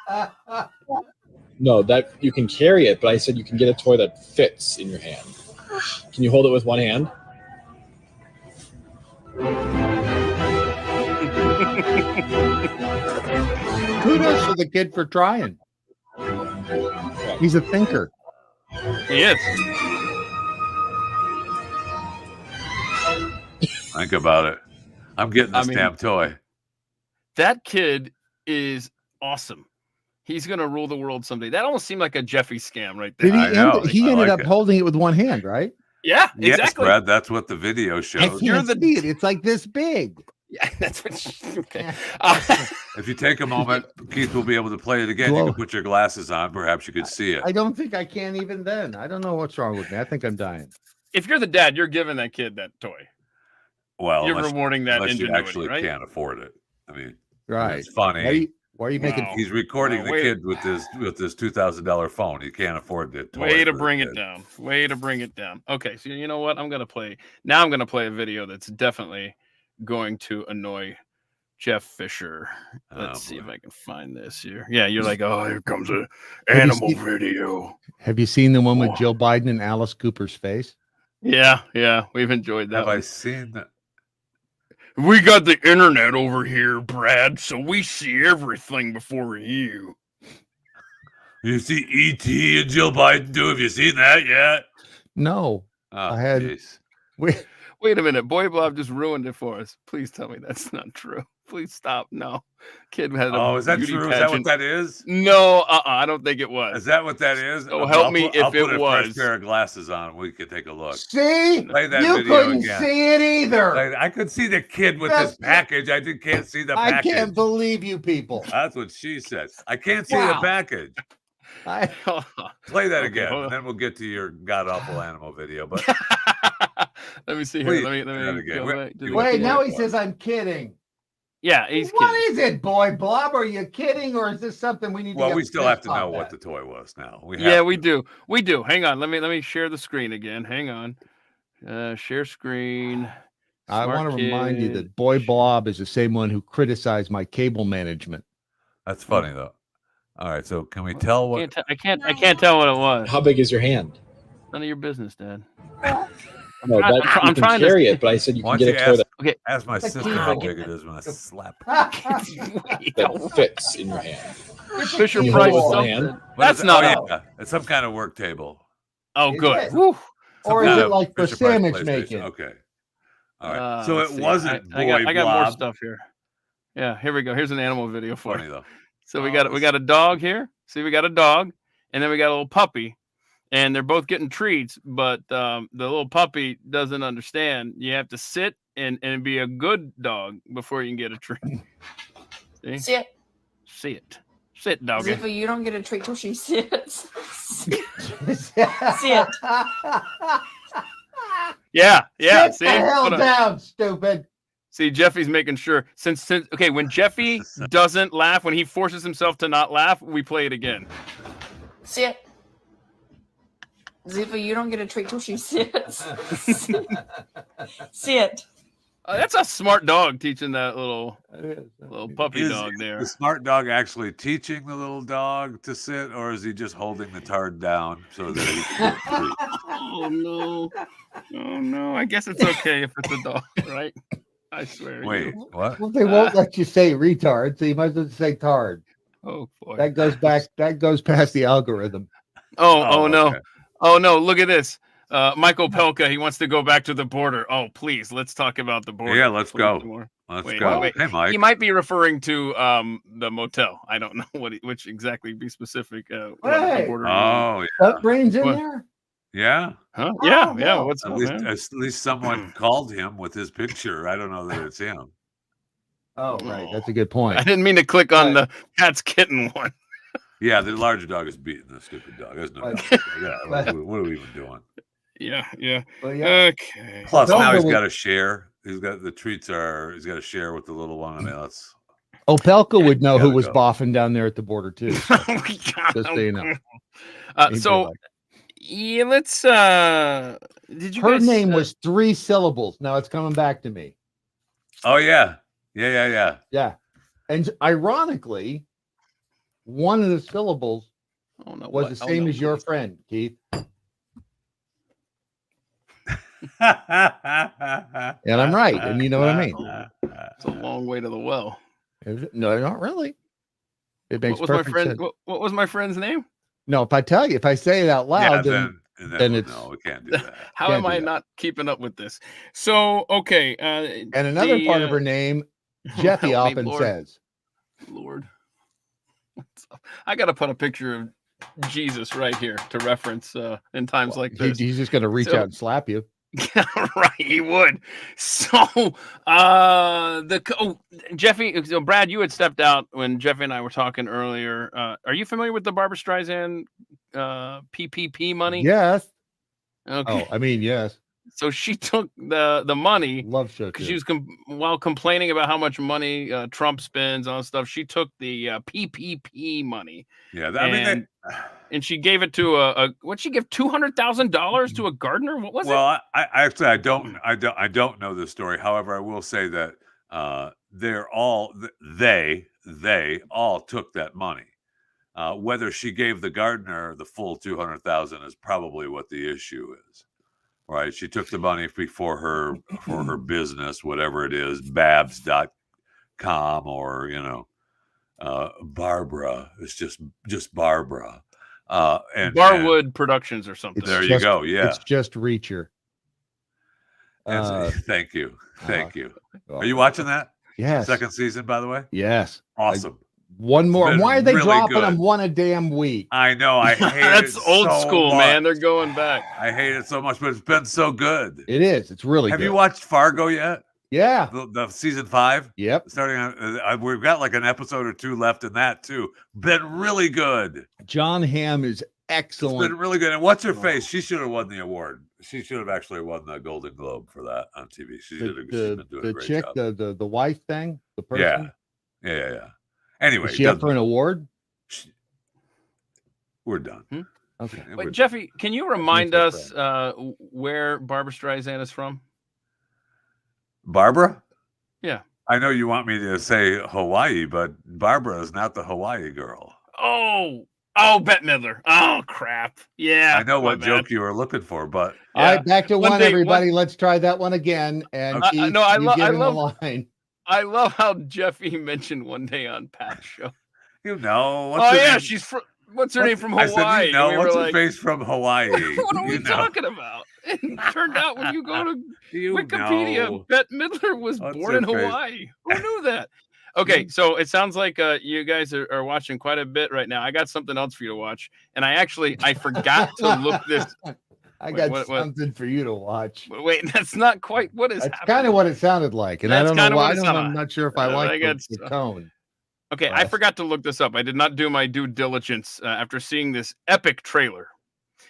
No, that you can carry it, but I said you can get a toy that fits in your hand. Can you hold it with one hand? Kudos to the kid for trying. He's a thinker. He is. Think about it. I'm getting this damn toy. That kid is awesome. He's gonna rule the world someday. That almost seemed like a Jeffy scam right there. Did he? I know. He I ended like up it. holding it with one hand, right? Yeah, Yes, exactly. Brad. That's what the video I shows. You're can't the- see it. It's like this big. Yeah, that's what. Okay. If you take a moment, Keith will be able to play it again. You Whoa. can put your glasses on. Perhaps you could see it. I don't think I can even then. I don't know what's wrong with me. I think I'm dying. If you're the dad, you're giving that kid that toy. Well, You're unless, rewarding that unless you ingenuity, actually right? can't afford it. I mean, Right. it's funny. Why are you making? Wow. He's recording Wow, the wait. kid with this $2,000 phone. He can't afford the toy. Way to for bring the it kid. down. Way to bring it down. Okay, so you know what? I'm gonna play a video that's definitely going to annoy Jeff Fisher. Let's see if I can find this here. Yeah, you're like, oh, here comes a Have you animal seen- video. Have you seen the one with Oh. Joe Biden and Alice Cooper's face? Yeah, we've enjoyed that. Have I one. seen that? We got the internet over here, Brad, so we see everything before you. You see E.T. and Jill Biden too? Have you seen that yet? No. Oh, I had- jeez. We, Wait a minute, Boy Blob just ruined it for us. Please tell me that's not true. Please stop. No, kid had a Oh, is that beauty true? Is that what pageant. that is? No, I don't think it was. Is that what that is? So help me I'll if it put a was. fresh pair of glasses on. We could take a look. see, Play that you video couldn't again. see it either. I could see the kid with That's- this package. I just can't see the I package. can't believe you people. That's what she said. I can't see the Wow. package. I, Play that Okay, again, hold on. and then we'll get to your god awful animal video. But Let me see here. Please, Let do that me again. go Wait, back to the wait, kid. now he says I'm kidding. Yeah, he's What kidding. is it, Boy Blob? Are you kidding, or is this something we need to? well, get we still have to pissed know off what at? the toy was now. Yeah, we to. do. We do. Hang on. Let me share the screen again. Hang on. Share screen. I Smart want to remind you kid. that Boy Blob is the same one who criticized my cable management. That's funny though. All right, so can we tell what? I can't tell what it was. How big is your hand? None of your business, Dad. No, I'm that try- you I'm can trying to- carry it, but I said you Why can don't get you a toy that, ask my Like sister you how know. big it is when I slap. that fits in your hand. Fisher Can you Price. hold it with one something. hand? What That's is it? not. Oh, yeah. It's some kind of work table. Oh, Is good. it? Whew. Or Some is kind it of like for Fisher Price sandwich PlayStation. making? Okay. All right. So Let's it see. wasn't I Boy got more Blob. stuff here. Yeah, here we go. Here's an animal video for Funny you. though. So we got a dog here. See, we got a dog, and then we got a little puppy, and they're both getting treats. But the little puppy doesn't understand. You have to sit and be a good dog before you can get a treat. See, Sit. sit, doggy. Ziva, you don't get a treat till she sits. Sit. Yeah. Sit See, the hell Hold on. down, stupid. See, Jeffy's making sure. Since okay, when Jeffy doesn't laugh, when he forces himself to not laugh, we play it again. Sit. Ziva, you don't get a treat till she sits. Sit. That's a smart dog teaching that little puppy Is dog there. the smart dog actually teaching the little dog to sit, or is he just holding the tard down so that he can get a treat? Oh no! Oh no! I guess it's okay if it's a dog, right? I swear. to Wait, you. what? Well, they won't let you say retard, so you might as well say tard. Oh boy. That goes back. That goes past the algorithm. Oh no! okay. Oh no! Look at this. Michael Pelka. He wants to go back to the border. Oh please, let's talk about the border. Yeah, let's please, go. more. Let's Wait, go. wait. Hey, Mike. He might be referring to the motel. I don't know which exactly. Be specific. What the Hey. border. Oh, yeah. That brain's in What? there. Yeah. Huh? Oh, Yeah. no. What's At up, least, man? at least someone called him with his picture. I don't know that it's him. Oh, right. That's a good point. I didn't mean to click on the cat's kitten one. Yeah, the larger dog is beating the stupid dog. There's no Right. doubt about that. Yeah, what are we even doing? Yeah. But yeah, Okay. Plus, Don't now go he's with- got to share. He's got the treats are. He's got to share with the little one. I mean, that's Opelka would know who Gotta was go. boffing down there at the border too. So, We got just so you know. him. He'd be So like, yeah, let's. Did you her guys? name was 3 syllables. Now it's coming back to me. Oh yeah. Yeah. Yeah. And ironically, one of the syllables Oh no, was what? the Oh, same no, as your please. friend, Keith. And And I'm right. And you know what I mean. It's a long way to the well. No, not really. It makes What was my perfect friend? sense. What was my friend's name? No, if I tell you, if I say it out loud, then then it's- no, we can't do that. How Can't am do I that. not keeping up with this? So okay, and another part of her name, Jeffy help me, often Lord. says. Lord, what's up? I got to put a picture of Jesus right here to reference in times like this. He's just going to reach So- out and slap you. Right, he would. So, Jeffy, so Brad, you had stepped out when Jeffy and I were talking earlier. Are you familiar with the Barbara Streisand PPP money? Yes. Okay. Oh, I mean, yes. So she took the money Love show. because too. she was while complaining about how much money Trump spends on stuff. She took the PPP money. Yeah, I mean, And she gave it to what'd she give $200,000 to a gardener? What was it? well, I actually I don't know the story. However, I will say that they're all they all took that money. Whether she gave the gardener the full 200,000 is probably what the issue is. Right? She took the money for her business, whatever it is, babs.com or Barbara. It's just Barbara. And Barwood Productions or something. It's there you just- go. Yeah. It's just Reacher. Thank you. Thank you. Oh, Are you watching that? Yes. Second season, by the way? Yes. Awesome. One more. been Why are they really dropping good. them one a damn week? I know. I hate That's it old so school, much. man. They're going back. I hate it so much, but it's been so good. It is. It's really Have good. you watched Fargo yet? Yeah. The season 5? Yep. Starting on, we've got like an episode or 2 left in that too. Been really good. John Hamm is It's excellent. been really good. And what's her face? She should have won the award. She should have actually won the Golden Globe for that on TV. She's been doing a great chick, job. the wife thing, the person. Yeah. Anyway, Is she up for an award? we're done. Okay. We're Wait, done. Jeffy, can you remind her us where Barbara Streisand is from? Barbara? Yeah. I know you want me to say Hawaii, but Barbara is not the Hawaii girl. Oh, Bette Midler. Oh, crap. Yeah. I know my what bad. joke you were looking for, but All right, back to One one, day- everybody. Let's try that one again. And Okay. Keith, No, I you lo- give I him the love- line. I love how Jeffy mentioned one day on Pat's show. you know. Oh, her yeah. name? She's from, what's her name from I Hawaii? said, you know, And we what's were her like, face from Hawaii? what are we You know. talking about? And it turned out when you go to You Wikipedia, know. Bette Midler was What's born in her face? Hawaii. Who knew that? Okay, so it sounds like you guys are watching quite a bit right now. I got something else for you to watch, and I forgot to look this. I Wait, got what- something for you to watch. Wait, that's not quite what is That's happening. kind of what it sounded like, and I That's don't know kinda why. what it sounded I'm like. not sure if I I like got the some- tone. Okay, I Yes. forgot to look this up. I did not do my due diligence after seeing this epic trailer.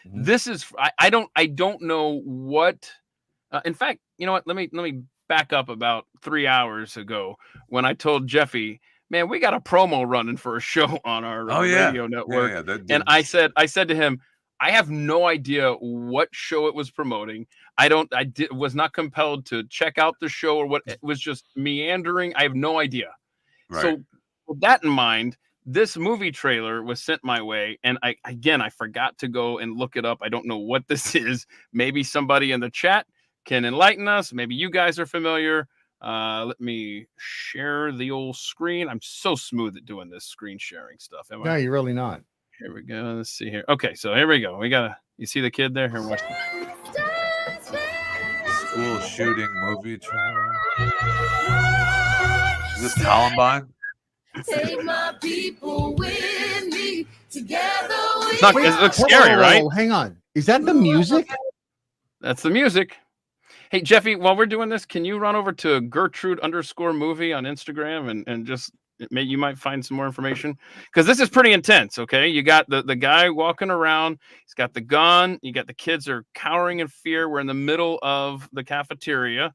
Mhm. This is I don't know what. In fact, you know what? Let me back up about 3 hours ago when I told Jeffy, man, we got a promo running for a show on our Oh, yeah. radio network. Yeah, that And did- I said to him, I have no idea what show it was promoting. Was not compelled to check out the show or what. It was just meandering. I have no idea. right. So with that in mind, this movie trailer was sent my way, and I forgot to go and look it up. I don't know what this is. Maybe somebody in the chat can enlighten us. Maybe you guys are familiar. Let me share the old screen. I'm so smooth at doing this screen sharing stuff. Am No, I? you're really not. Here we go. Let's see here. Okay, so here we go. You see the kid there? Here, watch this. School shooting movie trailer. Is this Columbine? Take my people with me. Together we It's not- it looks scary, right? Hang on. Is that the music? That's the music. Hey, Jeffy, while we're doing this, can you run over to Gertrude_movie on Instagram and just you might find some more information? Because this is pretty intense, okay? You got the guy walking around. He's got the gun. You got the kids are cowering in fear. We're in the middle of the cafeteria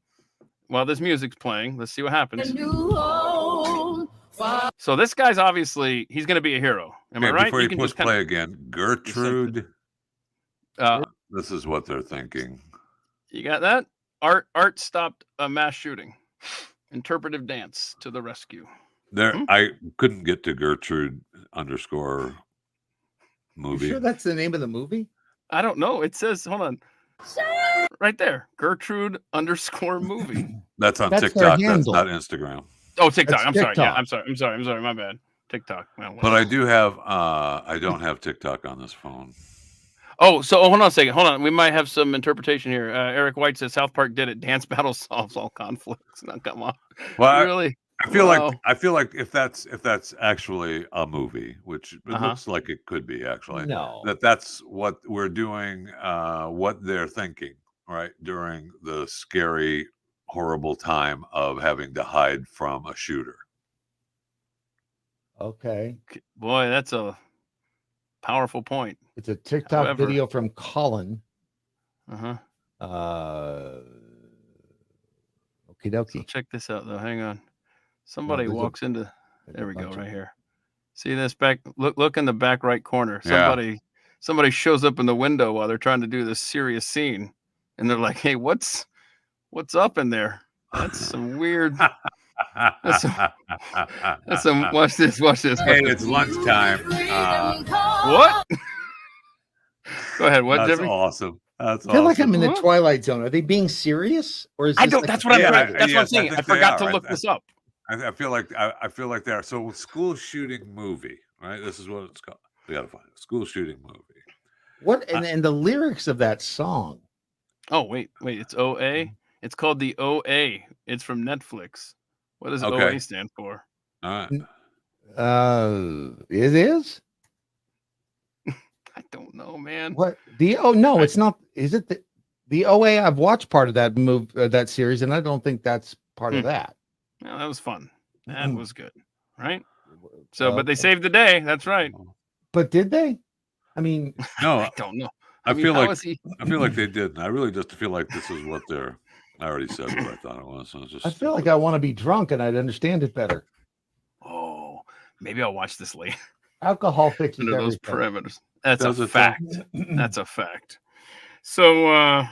while this music's playing. Let's see what a happens. new home So this guy's obviously he's going to be a hero. Am I Okay, right? before you can push just kinda- play again, Gertrude. uh, This is what they're thinking. you got that? Art stopped a mass shooting. Interpretive dance to the rescue. There, Hmm? I couldn't get to Gertrude _ You movie. sure that's the name of the movie? I don't know. It says, hold on, right there, Gertrude _ movie. That's on That's their TikTok. That's handle. not Instagram. Oh, TikTok. That's I'm sorry. Yeah, TikTok. I'm sorry. My bad. TikTok. Well, But I do have. I don't have TikTok on this phone. Oh, so hold on a second. Hold on. We might have some interpretation here. Eric White says South Park did it. Dance battle solves all conflicts. Now, come on. Well, Really? I feel Wow. like if that's actually a movie, which it looks like it could be actually, No. that's what we're doing, what they're thinking, right, during the scary, horrible time of having to hide from a shooter. Okay. Boy, that's a powerful point. It's a TikTok However- video from Colin. Uh-huh. Okie So dokie. check this out, though. Hang on. Somebody there's a- walks into. There's There a we go, bunch of- right here. See this back? Look in the back right corner. Yeah. Somebody shows up in the window while they're trying to do this serious scene, and they're like, "Hey, what's up in there?" That's some weird. That's some. Watch this. Watch this. Hey, it's lunchtime. What? Go ahead. What, That's Jimmy? awesome. That's I feel like awesome. I'm in the What? Twilight Zone. Are they being serious, or is I this don't. like That's a what I'm. Yeah, That's what I'm yes, I saying. think I they forgot are. to look this up. I feel like they are. So school shooting movie, right? This is what it's called. We gotta find it. School shooting movie. What and the lyrics of that song? Oh wait. It's OA. It's called the OA. It's from Netflix. What does Okay. OA stand for? All right. It is I don't know, man. what the oh no, it's not. Is it the OA? I've watched part of that that series, and I don't think that's part of that. Well, that was fun. That Mm. was good, right? So, but they Okay. saved the day. That's right. But did they? I mean, No, I don't know. I mean, feel how like is he? I feel like they didn't. I really just feel like this is what they're. I already said what I thought it was. So it's just, I feel like I want to be drunk and I'd understand it better. Oh, maybe I'll watch this later Alcohol fixes under those everything. parameters. That's Does a it, though? fact. That's a fact. So, I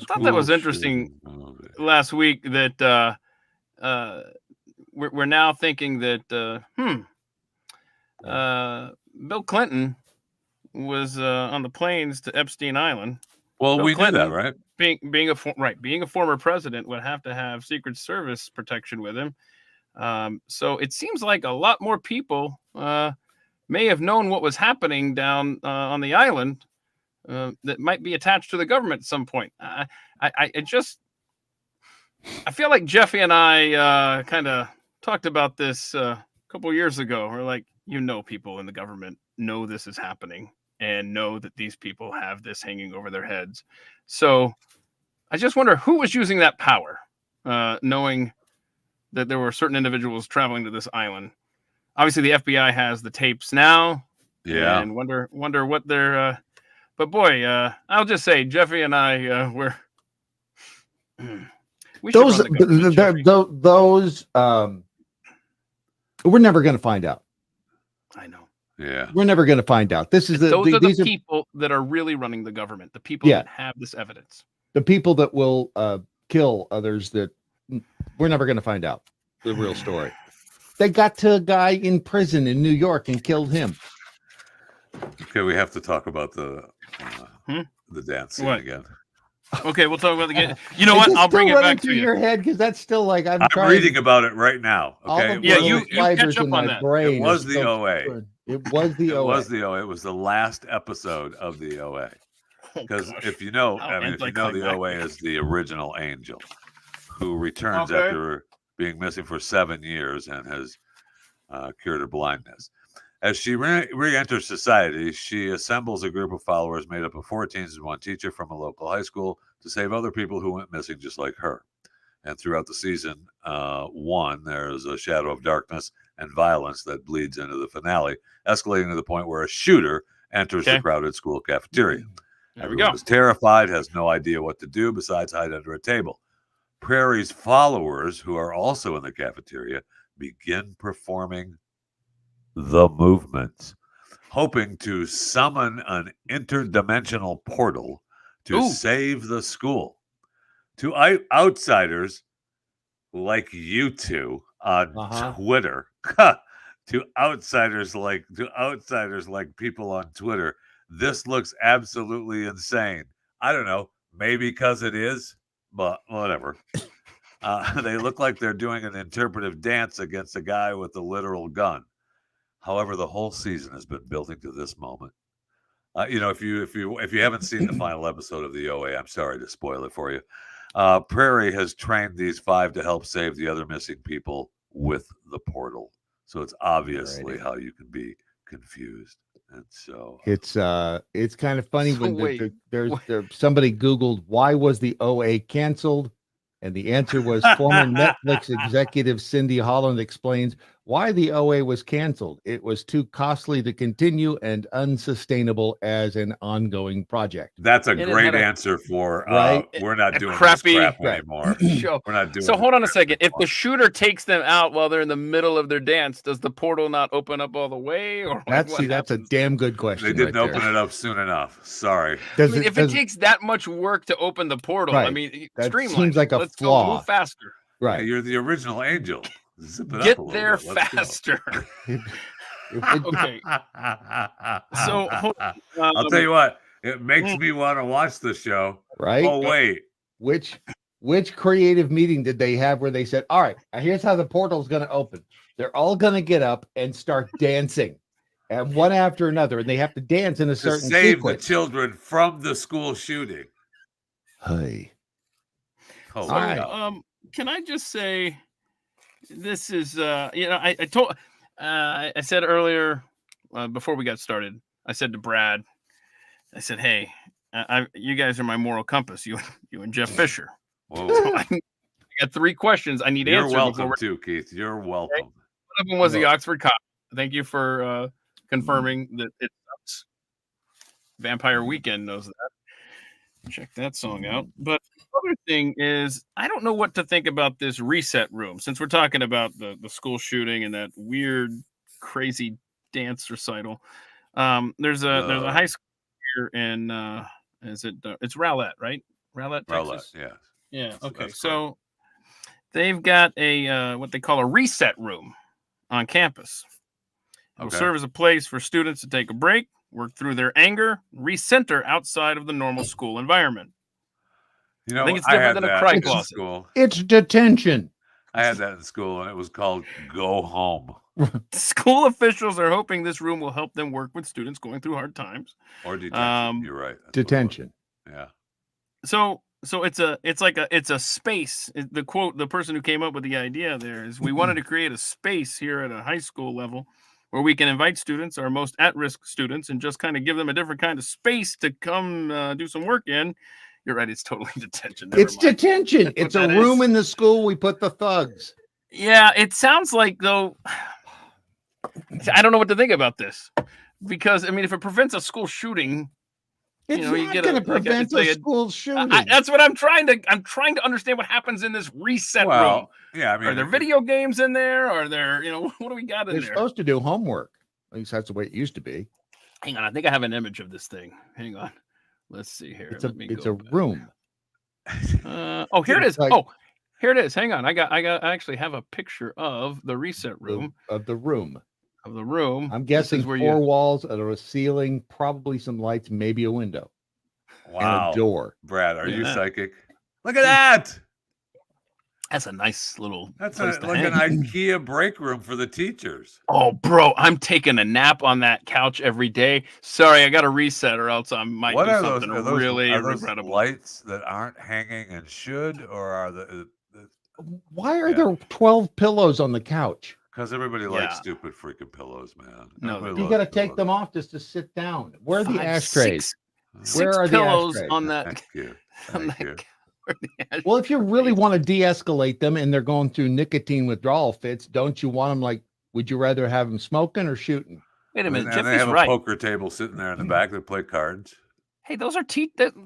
thought that was School interesting shooting movie. last week that we're now thinking that Bill Clinton was on the planes to Epstein Island. Well, Bill we Clinton, knew that, right? being a former president would have to have Secret Service protection with him. So it seems like a lot more people may have known what was happening down on the island that might be attached to the government at some point. I feel like Jeffy and I kind of talked about this a couple years ago. We're like, people in the government know this is happening and know that these people have this hanging over their heads. So I just wonder who was using that power, knowing that there were certain individuals traveling to this island. Obviously, the FBI has the tapes now. Yeah. And wonder what they're. But boy, I'll just say, Jeffy and I were. We should Those run the government, Jeffrey. those we're never going to find out. I know. Yeah. We're never going to find out. This is Those are the these are people that are really running the government. The people Yeah. that have this evidence. the people that will kill others. That we're never going to find out the real story. They got to a guy in prison in New York and killed him. Okay, we have to talk about the dance scene What? again. Okay, we'll talk about the game. You know Is what? this I'll bring still it running back to through you. your head because that's still like I'm I'm reading about it right now. all Okay. of Yeah, the you little catch fibers up in on my that. brain It was are the still OA. going. It was the It OA. was the OA. It was the last episode of the OA. Oh, Because gosh. if you know, How I mean, if you know, the OA anticlimactic. is the original angel who returns Okay. after being missing for 7 years and has cured her blindness. As she re-enters society, she assembles a group of followers made up of 4 teens and 1 teacher from a local high school to save other people who went missing just like her. And throughout the season 1, there's a shadow of darkness and violence that bleeds into the finale, escalating to the point where a shooter enters Okay. the crowded school cafeteria. There we Everyone go. is terrified, has no idea what to do besides hide under a table. Prairie's followers, who are also in the cafeteria, begin performing the movements, hoping to summon an interdimensional portal to Ooh. save the school. To outsiders like you two on Twitter, to outsiders like people on Twitter, this looks absolutely insane. I don't know, maybe because it is, but whatever. They look like they're doing an interpretive dance against a guy with a literal gun. However, the whole season has been building to this moment. If you haven't seen the final episode of the OA, I'm sorry to spoil it for you. Prairie has trained these 5 to help save the other missing people with the portal. So it's obviously how you can be confused. And so it's kind of funny So when wait, there's somebody Googled why was the OA canceled, and the answer was former Netflix executive Cindy Holland explains why the OA was canceled. It was too costly to continue and unsustainable as an ongoing project. that's a And it great had a- answer for Right. we're not a doing crappy- this crap Right. anymore. Show. We're not doing So this hold on a crap second. If anymore. the shooter takes them out while they're in the middle of their dance, does the portal not open up all the way? Or That's a damn good question. They didn't right open there. it up soon enough. Sorry. I mean, if it takes that much work to open the portal, I Right. mean, That streamline. seems like a Let's flaw. Go, move faster. Hey, right? you're the original angel. Zip it Get up a little there bit. Let's go. faster. Okay. So hold on. I'll tell you what, it makes me want to watch the show. Right? Oh wait, Which creative meeting did they have where they said, all right, here's how the portal's going to open. They're all going to get up and start dancing, and one after another, and they have to dance in a to certain save sequence. the children from the school shooting. Hey. Holy All right. cow. Can I just say, this is I said earlier before we got started, I said to Brad, I said, hey, you guys are my moral compass, you and Jeff Fisher. Whoa. I got 3 questions I need You're answered. welcome too, Keith. You're welcome. One of them was the Oxford Cop. Thank you for confirming that it sucks. Vampire Weekend knows that. Check that song out. But the other thing is, I don't know what to think about this reset room. Since we're talking about the school shooting and that weird, crazy dance recital, there's a high school here in it's Rowlett, right? Rowlett, Texas. Rowlett, yeah. Yeah. Okay. That's So they've got a what they call a reset room on campus. It will Okay. serve as a place for students to take a break, work through their anger, recenter outside of the normal school environment. You know, I think it's I different had than a that cry in closet. school. It's detention. I had that in school, and it was called "Go Home" School officials are hoping this room will help them work with students going through hard times. or detention. You're right. That's what it was. Detention. Yeah. So it's a space. The person who came up with the idea there is, we wanted to create a space here at a high school level where we can invite students, our most at-risk students, and just kind of give them a different kind of space to come do some work in. You're right. It's totally detention. Never It's mind. detention. That's It's what a that room is. in the school. We put the thugs. Yeah, it sounds like, though, I don't know what to think about this, because I mean, if it prevents a school shooting, It's you not get going to like prevent it's like a school shooting. that's what I'm trying to understand. What happens in this reset room? Well, yeah. I mean, Are there video games in there? Are there, what do we got in They're there? supposed to do homework. At least that's the way it used to be. Hang on, I think I have an image of this thing. Hang on, let's see here. It's a Let me it's go a back. room. Oh, here it It's is. like- Oh, here it is. Hang on, I actually have a picture of the reset room Of the room. I'm This guessing is where 4 walls and a ceiling, probably some lights, maybe a window wow, and a door. Brad, are you Yeah. psychic? Look at that. That's a nice little. That's place to like an hang. IKEA break room for the teachers. Oh, bro, I'm taking a nap on that couch every day. Sorry, I got to reset, or else I might What do are those? something Are those, really are those regrettable. lights that aren't hanging and should, or are the? Why are Yeah. there 12 pillows on the couch? Because everybody likes Yeah. stupid freaking pillows, man. No, Everybody You loves got to take pillows. them off just to sit down. Where are the 5, ashtrays? 6 Where are the pillows ashtrays? on that. Thank you. on Thank that you. where the ash- Well, if you really want to de-escalate them and they're going through nicotine withdrawal fits, don't you want them like? Would you rather have them smoking or shooting? Wait a minute, And they Jeffy's have a right. poker table sitting there in the back that play cards. Hey, those are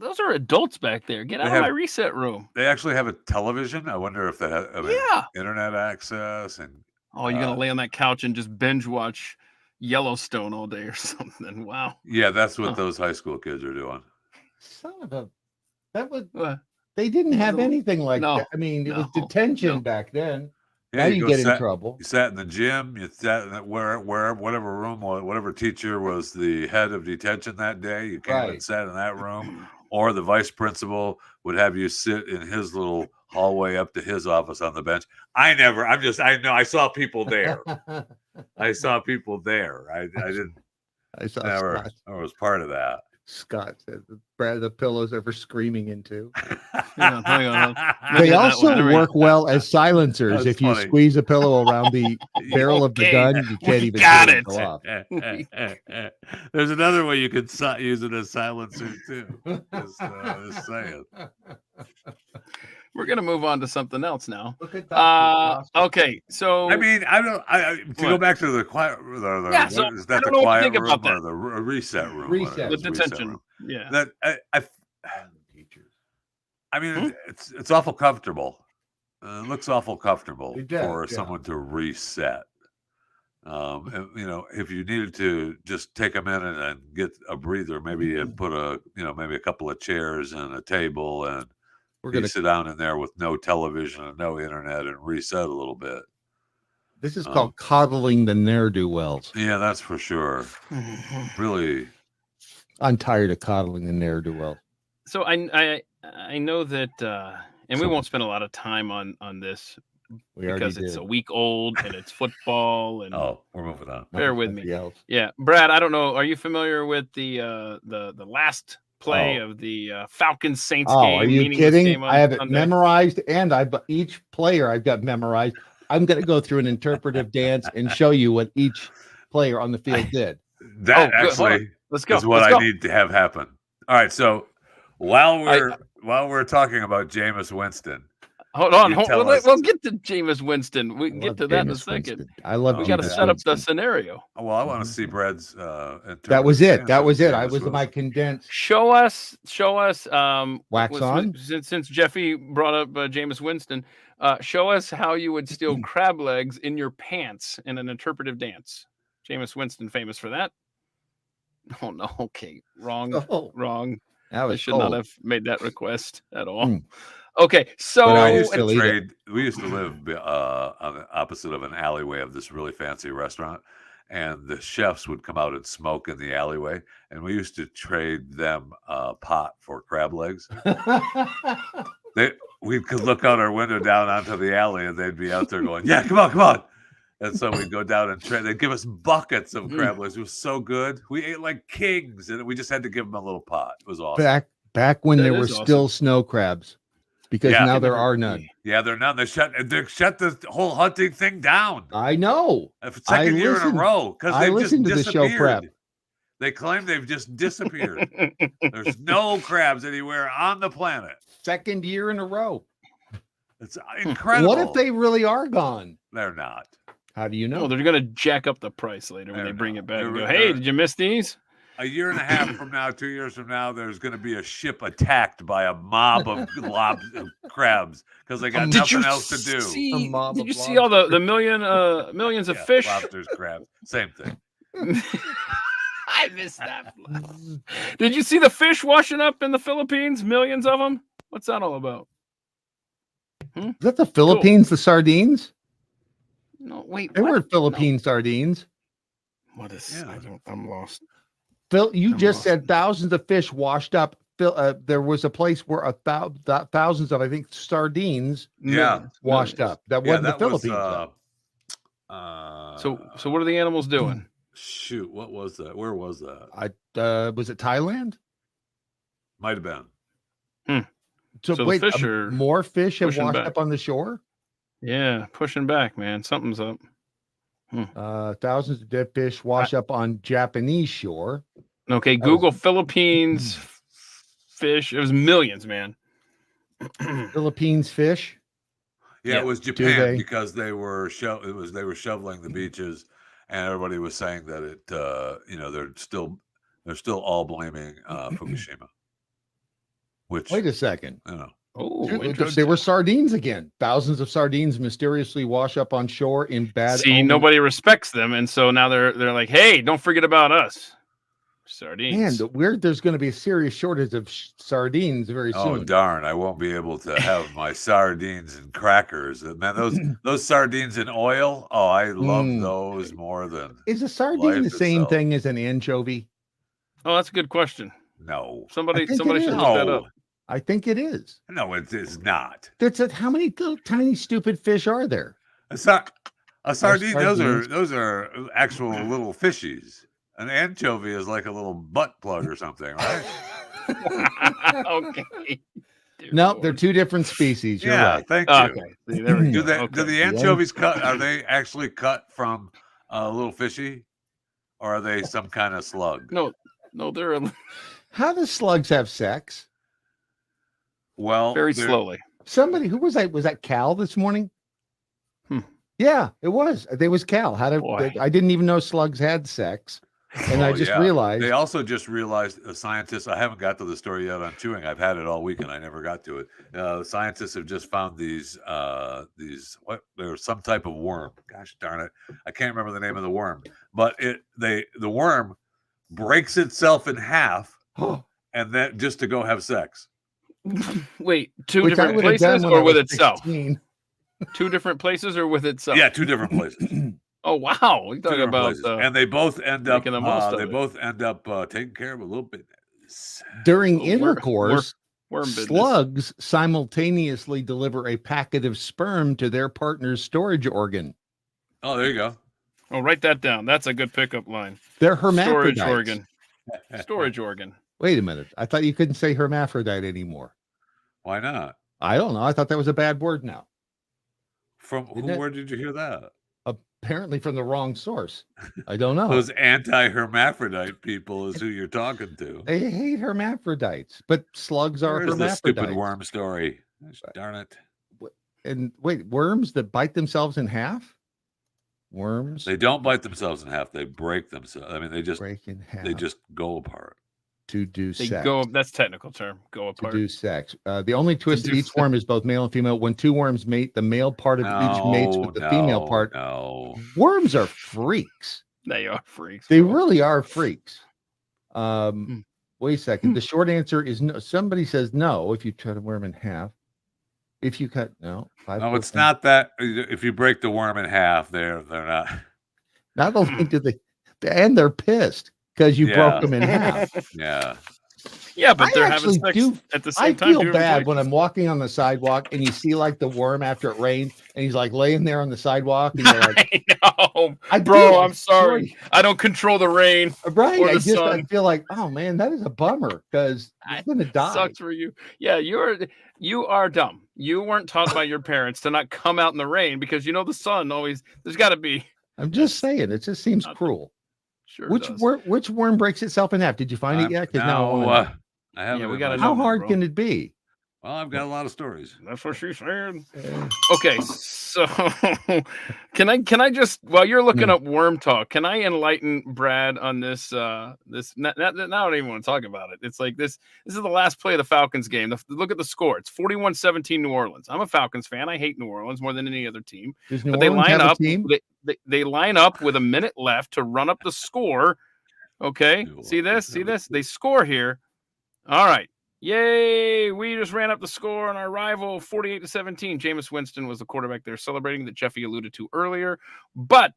those are adults back there. Get out They of my have- reset room. They actually have a television. I wonder if they have Yeah. internet access and Oh, you're gonna lay on that couch and just binge watch Yellowstone all day or something. Wow. Yeah, that's what Huh. those high school kids are doing. Son of a, that was, Uh, they didn't have anything like No, that. I mean, it was no, detention no. back then. Yeah, Now you go get in sat- trouble. You sat in the gym. You sat in where whatever room, whatever teacher was the head of detention that day. You came and Right. sat in that room, or the vice principal would have you sit in his little hallway up to his office on the bench. I know. I saw people there. I saw people there. I didn't I saw never. Scott. I was part of that. Scott said the pillows ever screaming into. on, hang on. They at that also one. There we work go. well as silencers. That's If you funny. squeeze a pillow around the barrel of the Okay, gun, you we can't even got get it. go off. There's another way you could use it as silencer too. Just saying. We're gonna move on to something else now. Look at that. Okay, so I mean, I don't. To go What? back to the quiet, Yeah, so is I that the don't know what to quiet think room about or that. the reset room? Reset. the Reset detention. room. Yeah. That Teachers. I mean, it's awful comfortable. It looks awful comfortable It does, for yeah. someone to reset. If you needed to just take a minute and get a breather, maybe you put maybe a couple of chairs and a table, and We're you gonna. sit down in there with no television and no internet and reset a little bit. This is called coddling the ne'er do wells. Yeah, that's for sure. Really, I'm tired of coddling the ne'er do well. So I know that, and we So- won't spend a lot of time on this We already because it's did. a week old and it's football and we're moving on. bear with me. Somebody else. Yeah, Brad, I don't know. Are you familiar with the last play Oh. of the Falcons Saints Oh, game? are you meaningless kidding? game on I have it Sunday? memorized, and each player I've got memorized. I'm going to go through an interpretive dance and show you what each player on the field did. That good. Hold on. actually Let's go. is what Let's I go. need to have happen. All right, so while we're talking about Jameis Winston, Hold on. You tell We'll us. get to Jameis Winston. We can get to that in a Jameis second. Winston. I love. Oh, We got to okay. Jameis set up the Winston. scenario. well, I want to see Brad's. That was it. That was it. I was my condensed. Show us. Wax on? Since Jeffy brought up Jameis Winston, show us how you would steal crab legs in your pants in an interpretive dance. Jameis Winston, famous for that. Oh no. Okay. Wrong. Oh, Wrong. that I was should not cold. have made that request at all. Mm. Okay. So But I We used used to to leave it. We used to live on the opposite of an alleyway of this really fancy restaurant, and the chefs would come out and smoke in the alleyway, and we used to trade them pot for crab legs. We could look out our window down onto the alley, and they'd be out there going, "Yeah, come on!" And so we'd go down and trade. They'd give us buckets of crab legs. It was so good. We ate like kings, and we just had to give them a little pot. It was awesome. back when That there were is awesome. still snow crabs, because Yeah. now there are none. Yeah, they're not. They shut the whole hunting thing down. I know. Second year in listened- a row because I they've just listened to the show disappeared. Prep. They claim they've just disappeared. There's no crabs anywhere on the planet. Second year in a row. It's incredible. What if they really are gone? They're not. How do you know? No, they're gonna jack up the price later when They're they bring not. it back and They're- go, "Hey, they're- did you miss these?" A year and a half from now, 2 years from now, there's going to be a ship attacked by a mob of crabs because they got nothing else to do. A mob Did of you see all the millions of Yeah, fish? lobsters, crabs, same thing. I missed that. Did you see the fish washing up in the Philippines? Millions of them. What's that all about? Is that the Philippines? The sardines? No, wait. They what? weren't Philippine sardines. What is? Yeah. I'm lost. Phil, you I'm just lost. said thousands of fish washed up. There was a place where thousands of, I think, sardines Yeah. washed Millions. up. That Yeah, wasn't that the Philippines. So what are the animals doing? shoot, what was that? Where was that? Was it Thailand? Might have been. So, So the wait, fish are more fish have pushing washed back. up on the shore. Yeah, pushing back, man. Something's up. Thousands of dead fish wash up on Japanese shore. Okay, That Google was- Philippines fish. It was millions, man. Philippines fish. Yeah, Yeah. it was they? Japan because they were shoveling the beaches, and everybody was saying that it they're still all blaming Fukushima. Which Wait a second. you know, Oh, Dude, interesting. they were sardines again. Thousands of sardines mysteriously wash up on shore in bad. See, omen. nobody respects them, and so now they're like, "Hey, don't forget about us." Man, Sardines. there's going to be a serious shortage of sardines very Oh soon. darn! I won't be able to have my sardines and crackers. Man, those sardines in oil. Oh, I love Mm. those more than Is a sardine the life same itself. thing as an anchovy? Oh, that's a good question. No, Somebody I think should it look that no, up. I think it is. no. It is not. How many little tiny stupid fish are there? It's not a sardine. sardines. Those are actual little fishies. An anchovy is like a little butt plug or something, right? Okay. Dear No, Lord. they're two different species. You're Yeah, right. thank you. Okay. See, there we Do go. do Okay. the anchovies cut? Are they actually cut from a little fishy, or are they some kind of slug? No, they're How do slugs have sex? Well, very they're- slowly. Somebody who was that? Was that Cal this morning? Hmm. Yeah, it was. It was Cal. Boy. I didn't even know slugs had sex, and I Oh, just yeah. realized. They also just realized scientists. I haven't got to the story yet on chewing. I've had it all week and I never got to it. Scientists have just found these there's some type of worm. Gosh darn it, I can't remember the name of the worm. But the worm breaks itself in half and then just to go have sex. Wait, two Which I different would have done places when I or with was itself? 16. Two different places or with itself? Yeah, two different places. Oh wow, we Two talking different about places. And they both end up. making the most of They it. both end up taking care of a little bit. During Oh, intercourse, worm business. slugs simultaneously deliver a packet of sperm to their partner's storage organ. Oh, there you go. Oh, write that down. That's a good pickup line. They're Storage hermaphrodites. organ. Storage organ. Wait a minute. I thought you couldn't say hermaphrodite anymore. Why not? I don't know. I thought that was a bad word now. From Isn't it? where did you hear that? Apparently from the wrong source. I don't know. Those anti-hermaphrodite people is who you're talking to. They hate hermaphrodites, but slugs are Where's the hermaphrodites. stupid worm story? Gosh, darn it. And wait, worms that bite themselves in half? Worms They don't bite themselves in half. They break themselves. I mean, they just break in half go apart. to do They sex. go. That's technical term. Go To apart. do sex. The only twist of do each sex. worm is both male and female. When two worms mate, the male part of each mates with the female part. No. Worms are freaks. They are freaks. They bro. really are freaks. Hmm. Wait a second. The short answer is no. Somebody says no if you cut a worm in half. If you cut no, 5%. No, it's not that. If you break the worm in half, they're not. Not only do they, and they're pissed because you Yeah. broke them in half. Yeah. Yeah, but I they're having actually sex do- at the I same time. feel doing bad when vaginas. I'm walking on the sidewalk and you see like the worm after it rained and he's like laying there on the sidewalk and you're like, I know, I bro. do, I'm sorry. I don't control the rain. Right. Or I the just I sun. feel like, oh man, that is a bummer because I'm gonna die. Sucks for you. Yeah, you are dumb. You weren't taught by your parents to not come out in the rain because you know the sun always. There's got to be. I'm just saying, it just seems Not- cruel. Sure. Which does. which worm breaks itself in half? Did you find it yet? Because now I wanna know. I haven't. Yeah, we in gotta my- know. How hard bro. can it be? Well, I've got a lot of stories. That's what she said. Okay, so can I just while you're looking up worm talk, can I enlighten Brad on this? This now I don't even want to talk about it. It's like this is the last play of the Falcons game. Look at the score. It's 41-17 New Orleans. I'm a Falcons fan. I hate New Orleans more than any other team. Does New But they Orleans line have a up. team? They line up with a minute left to run up the score. Okay, New see this? Orleans See have a this? They score here. All right. Yay! We just ran up the score on our rival 48-17. Jameis Winston was the quarterback they're celebrating that Jeffy alluded to earlier. But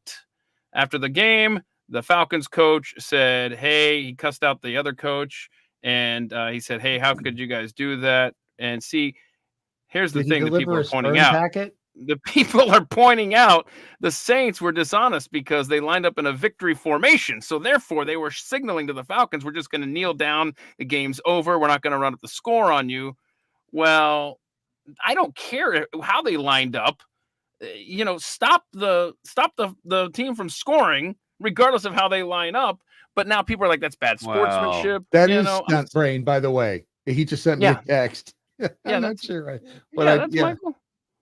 after the game, the Falcons coach said, hey, he cussed out the other coach. And he said, hey, how could you guys do that? And see, here's the Did he thing that people deliver are a pointing sperm out. packet? The people are pointing out the Saints were dishonest because they lined up in a victory formation. So therefore, they were signaling to the Falcons, we're just going to kneel down. The game's over. We're not going to run up the score on you. Well, I don't care how they lined up. Stop the team from scoring, regardless of how they line up. But now people are like, that's bad sportsmanship. That you is know, stunt brain, by the way. He just sent me Yeah. a text. I'm not that's- sure. that's Michael.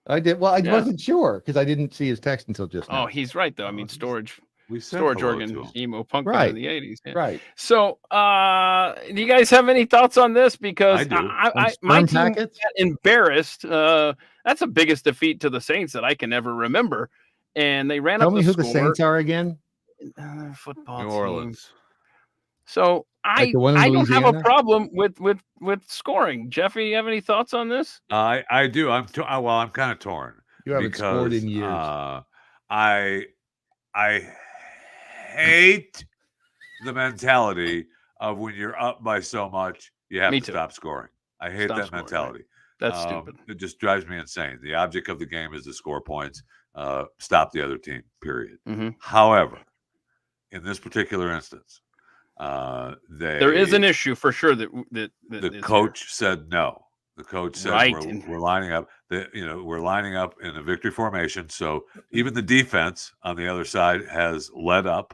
I did. Well, I Yeah. wasn't sure because I didn't see his text until just now. Oh, he's right though. I mean, storage. We said storage hello organ to him. emo punk band Right. in the 80s. Yeah. Right. So, do you guys have any thoughts on this? Because I do. On my sperm team packets? got embarrassed. That's the biggest defeat to the Saints that I can ever remember. And they ran Tell up me the who score. the Saints are again. Football New team. Orleans. So Like the one in I don't have a Louisiana? problem with scoring. Jeffy, you have any thoughts on this? I do. I'm kind of torn. You haven't scored in years. I hate the mentality of when you're up by so much, you have Me to too. stop scoring. I hate Stop that scoring, right. mentality. That's stupid. It just drives me insane. The object of the game is to score points, stop the other team, period. Mhm. However, in this particular instance, There is an issue for sure that the is coach said no. The coach said Right. we're lining up. We're lining up in a victory formation. So even the defense on the other side has led up.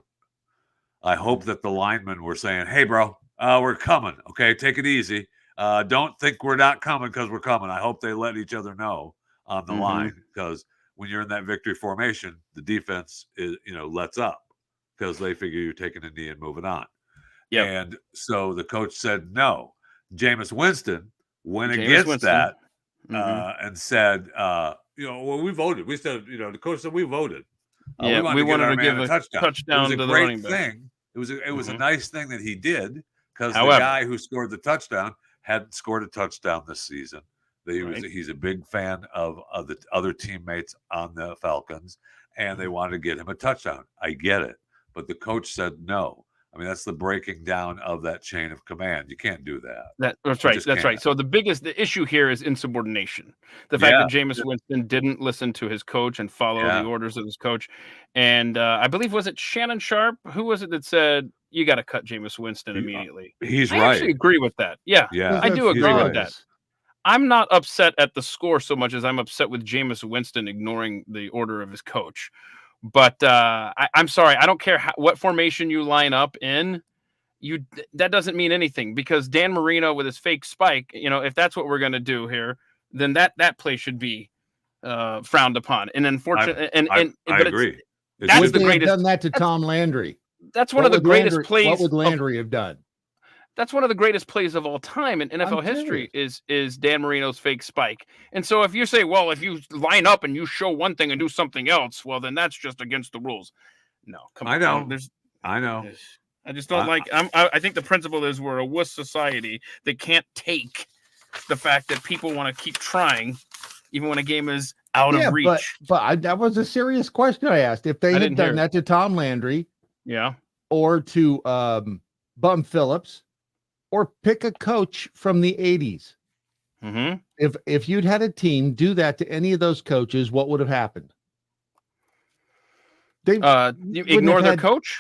I hope that the linemen were saying, "Hey, bro, we're coming. Okay, take it easy. Don't think we're not coming because we're coming." I hope they let each other know on the Mhm. line, because when you're in that victory formation, the defense is lets up because they figure you're taking a knee and moving on. Yep. And so the coach said no. Jameis Winston went Jameis against Winston. that Mhm. and said, well, we voted. We said, the coach said we voted. Yeah, we wanted to give man a touchdown. touchdown It was a to the great running back. thing. It was a Mhm. nice thing that he did, because the However- guy who scored the touchdown hadn't scored a touchdown this season. Right. He's a big fan of the other teammates on the Falcons, and they wanted to get him a touchdown. I get it, but the coach said no. I mean, that's the breaking down of that chain of command. You can't do that. That's You right. just That's right. can't. So the issue here is insubordination. The fact that Jameis Winston didn't listen to his coach and follow Yeah. the orders of his coach. And I believe, was it Shannon Sharp? Who was it that said, you got to cut Jameis Winston immediately? He's I right. actually agree with that. Yeah. Yeah, I do he's agree right. with that. I'm not upset at the score so much as I'm upset with Jameis Winston ignoring the order of his coach. But I'm sorry. I don't care what formation you line up in. That doesn't mean anything, because Dan Marino with his fake spike, if that's what we're going to do here, then that play should be frowned upon. And unfortunately, I agree. That's Would the they have greatest. done that to Tom Landry? That's one of the greatest plays. What would Landry have done? That's one of the greatest plays of all time in NFL history is Dan Marino's fake spike. And so if you say, well, if you line up and you show one thing and do something else, well, then that's just against the rules. No, come on. I know. I just don't I think the principle is we're a wuss society that can't take the fact that people want to keep trying even when a game is out of reach. But that was a serious question I asked. If they had done that to Tom Landry, or to Bum Phillips, or pick a coach from the 80s. Mm-hmm. If you'd had a team do that to any of those coaches, what would have happened? They you ignore their coach?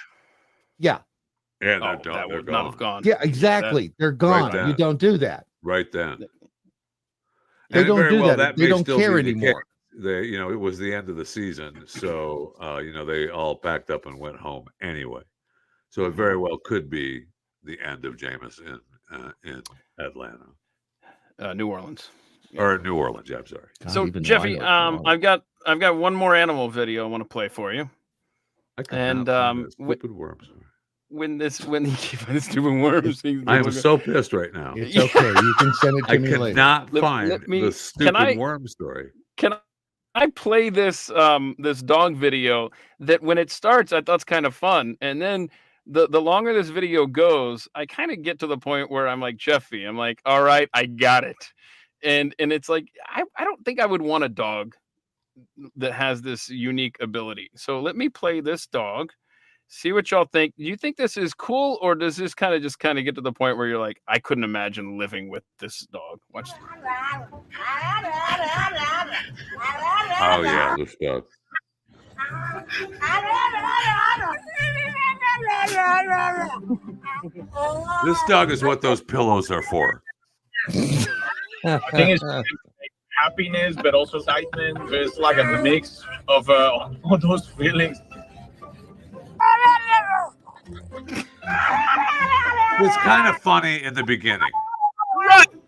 Yeah. Yeah, that would not have gone. Yeah, exactly. They're gone. Right You don't do that. Right then. They And don't very do well, that. They may don't still care be the anymore. case. It was the end of the season, so they all packed up and went home anyway. So it very well could be the end of Jameis in Atlanta. New Orleans. Or New Orleans, yeah, I'm sorry. So Jeffy, I've got one more animal video I want to play for you. And stupid worms. When stupid worms, I am so pissed right now. It's okay. You can send it to me later. I cannot find the stupid worm story. Can I play this this dog video that when it starts I thought's kind of fun, and then the longer this video goes, I kind of get to the point where I'm like, Jeffy, I'm like, all right, I got it. And it's like I don't think I would want a dog that has this unique ability. So let me play this dog. See what y'all think. Do you think this is cool, or does this kind of get to the point where you're like, I couldn't imagine living with this dog? Watch this. Oh yeah, this dog. This dog is what those pillows are for. I think it's happiness, but also excitement. It's like a mix of all those feelings. It's kind of funny in the beginning.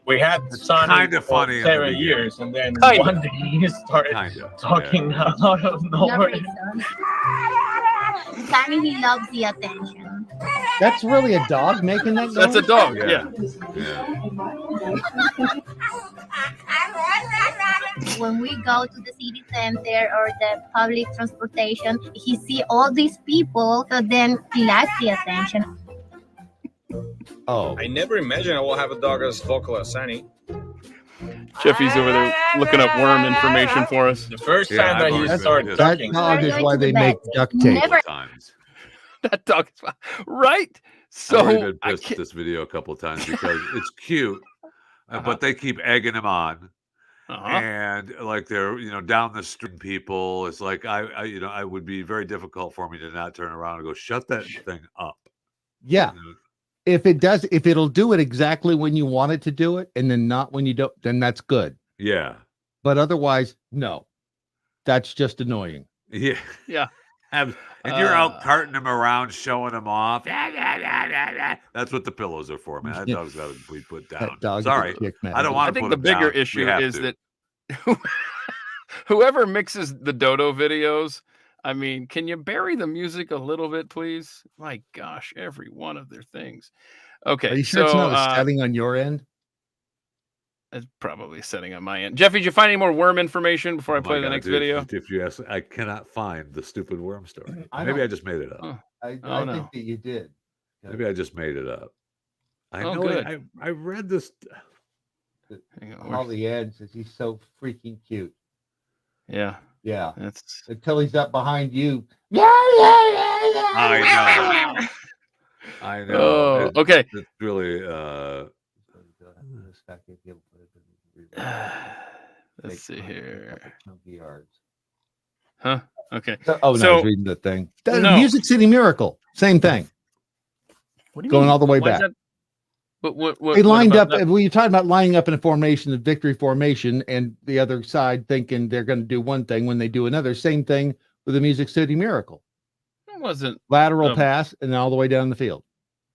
We had Sonny kind of for funny in the 7 beginning. years, and then Kinda. one day he started Kinda, talking out of nowhere. Sunny, he loves the attention. That's really a dog making that noise? That's a dog. Yeah. Yeah. When we go to the city center or the public transportation, he see all these people, so then he likes the attention. Oh, I never imagined I will have a dog as vocal as Sunny. Jeffy's over there looking up worm information for us. The first Yeah, time that I've he always started been- that talking, dog is We're why going to they the make vet. duct tape. Never- Times. That dog is right. I've already So been I pissed at can't, this video a couple of times because it's cute, but they keep egging him on. And like they're down the street people, it's like I would be very difficult for me to not turn around and go shut that thing up. Yeah. You know, If it'll do it exactly when you want it to do it and then not when you don't, then that's good. yeah, But otherwise, no. That's just annoying. yeah, Yeah. And you're out Uh, carting him around, showing him off. That's what the pillows are for, man. That dog's got to be put down. That dog is a Sorry, kick, man. I don't I want to think put the him bigger down. We issue have is to. that whoever mixes the Dodo videos, I mean, can you bury the music a little bit, please? My gosh, every one of their things. Okay, Are you sure it's so not a setting on your end? it's probably a setting on my end. Jeffy, did you find any more worm information before I Oh my play the God, next dude, video? If you ask, I cannot find the stupid worm story. I Maybe don't- I just made it up. Oh, I Oh, no. think that you did. Maybe I just made it up. I Oh, know good. I read this. Hang on, All where- the ads is he's so freaking cute. yeah, Yeah. that's Until he's up behind you. I know. I know. oh, It's- okay. It's really Let's see here. Yards. Huh? Okay. Oh no, I So- was reading the thing. No. Music City Miracle, same thing. What do you Going mean? all the way Why is back. that- What They lined about up. that? Well, you're talking about lining up in a formation, the victory formation, and the other side thinking they're going to do one thing when they do another. Same thing with the Music City Miracle. It wasn't, Lateral Um, pass and then all the way down the field.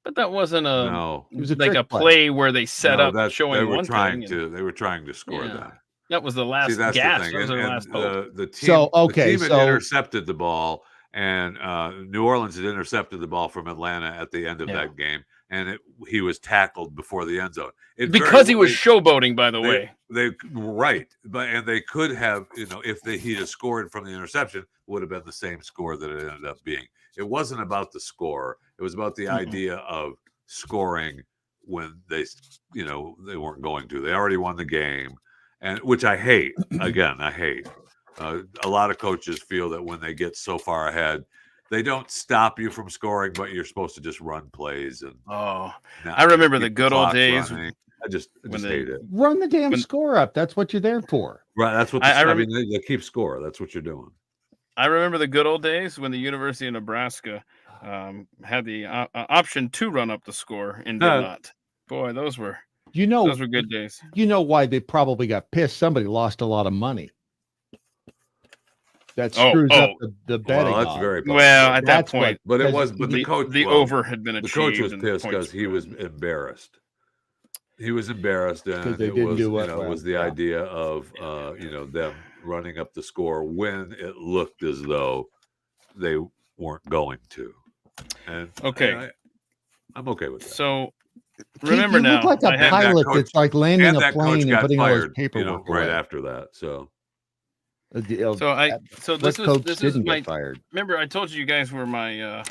but that wasn't a no. It was a like trick a play. play where they set no, up that showing they were one trying thing. to. They were trying to score Yeah. that. That was the last See, that's gasp. the thing. That was And, their last hope. the team, So, okay, the team so- had intercepted the ball, and New Orleans had intercepted the ball from Atlanta at the end of Yeah. that game, and he was tackled before the end zone. It very Because he was well- showboating, by the they- way. They right, and they could have, if he'd have scored from the interception, would have been the same score that it ended up being. It wasn't about the score; it was about the Mm-mm. idea of scoring when they weren't going to. They already won the game, and which I hate. Again, I hate. A lot of coaches feel that when they get so far ahead, they don't stop you from scoring, but you're supposed to just run plays and. Oh, not I remember keep the good old clock days running. I just when they- hate it. Run the damn When- score up. That's what you're there for. Right, that's what I I mean. They keep score. That's what you're doing. I remember the good old days when the University of Nebraska had the option to run up the score and did No. not. Boy, those were Those those were good days. You know why they probably got pissed? Somebody lost a lot of money. That Oh, screws up oh. the betting. Well, that's odds. very possible. Well, at that That's point, But it because was. But the coach. the well, over had been The achieved. coach was and the pissed points because he were was good. embarrassed. He was embarrassed, and they it didn't was, do it well. was the Yeah. idea of them running up the score when it looked as though they weren't going to. And Okay. I'm okay with that. So Keith, remember you now, look like I a had- pilot coach- that's like landing and a that coach plane and got putting all his fired, paperwork right away. after that. So so this what is coach this is didn't my. get fired? Remember, I told you guys were my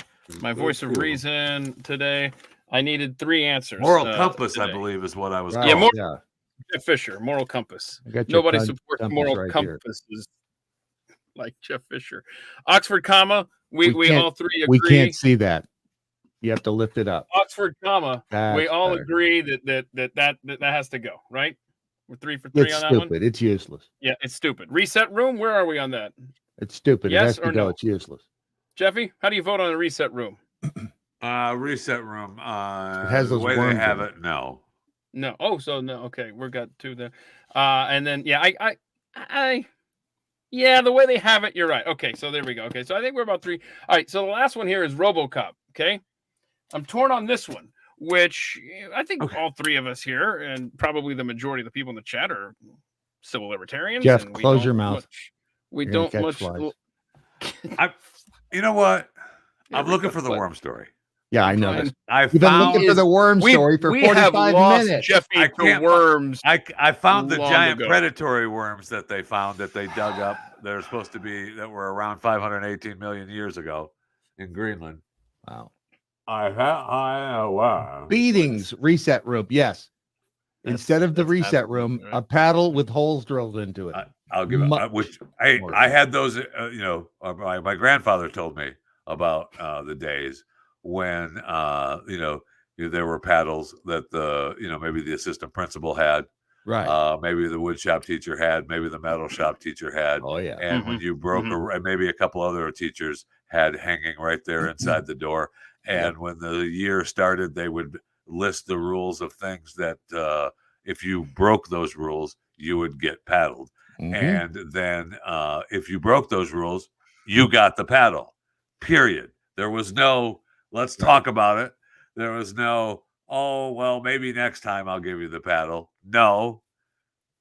my voice of reason today. I needed 3 answers. moral compass, I today. believe, is what I was. Right, Yeah, called. more- Jeff Fisher, moral compass. I got your Nobody con- supports compass moral right here. compasses like Jeff Fisher. Oxford comma. We can't- all 3 agree. We can't see that. You have to lift it up. Oxford comma. we That's all better. agree that has to go, right? We're 3 for 3 It's on that stupid. one. It's useless. Yeah, it's stupid. Reset room. Where are we on that? It's stupid. Yes it has to or go. no? It's useless. Jeffy, how do you vote on a reset room? Reset room. has The those way they worms have in it. No. No. Oh, so no. Okay, we've got 2 there. And then yeah, I yeah, the way they have it, you're right. Okay, so there we go. Okay, so I think we're about 3. All right, so the last one here is RoboCop. Okay, I'm torn on this one, which I think Okay. all 3 of us here, and probably the majority of the people in the chat, are civil libertarians. Jeff, and we close don't your mouth. we You're gonna don't catch much. flies. You know what? I'm looking for the worm story. Yeah, I know. Brian, This. I You've been found looking for the worm story for we have 45 lost minutes. Jeffy I to can't- worms. I found the long giant ago. predatory worms that they found that they dug up. They're supposed to be that were around 518 million years ago in Greenland. Wow. Wow. Beatings reset room. Yes. That's- Instead of the that's reset paddle, room, right? a paddle with holes drilled into it. I'll give it. Much Which more. I had those. My grandfather told me about the days when there were paddles that maybe the assistant principal had, Right. maybe the wood shop teacher had, maybe the metal shop teacher had, Oh yeah. and when you broke and maybe a couple other teachers had hanging right there inside the door. And when the year started, they would list the rules of things that if you broke those rules, you would get paddled. Mhm. And then if you broke those rules, you got the paddle. Period. There was no let's talk about it. There was no, oh, well, maybe next time I'll give you the paddle. No,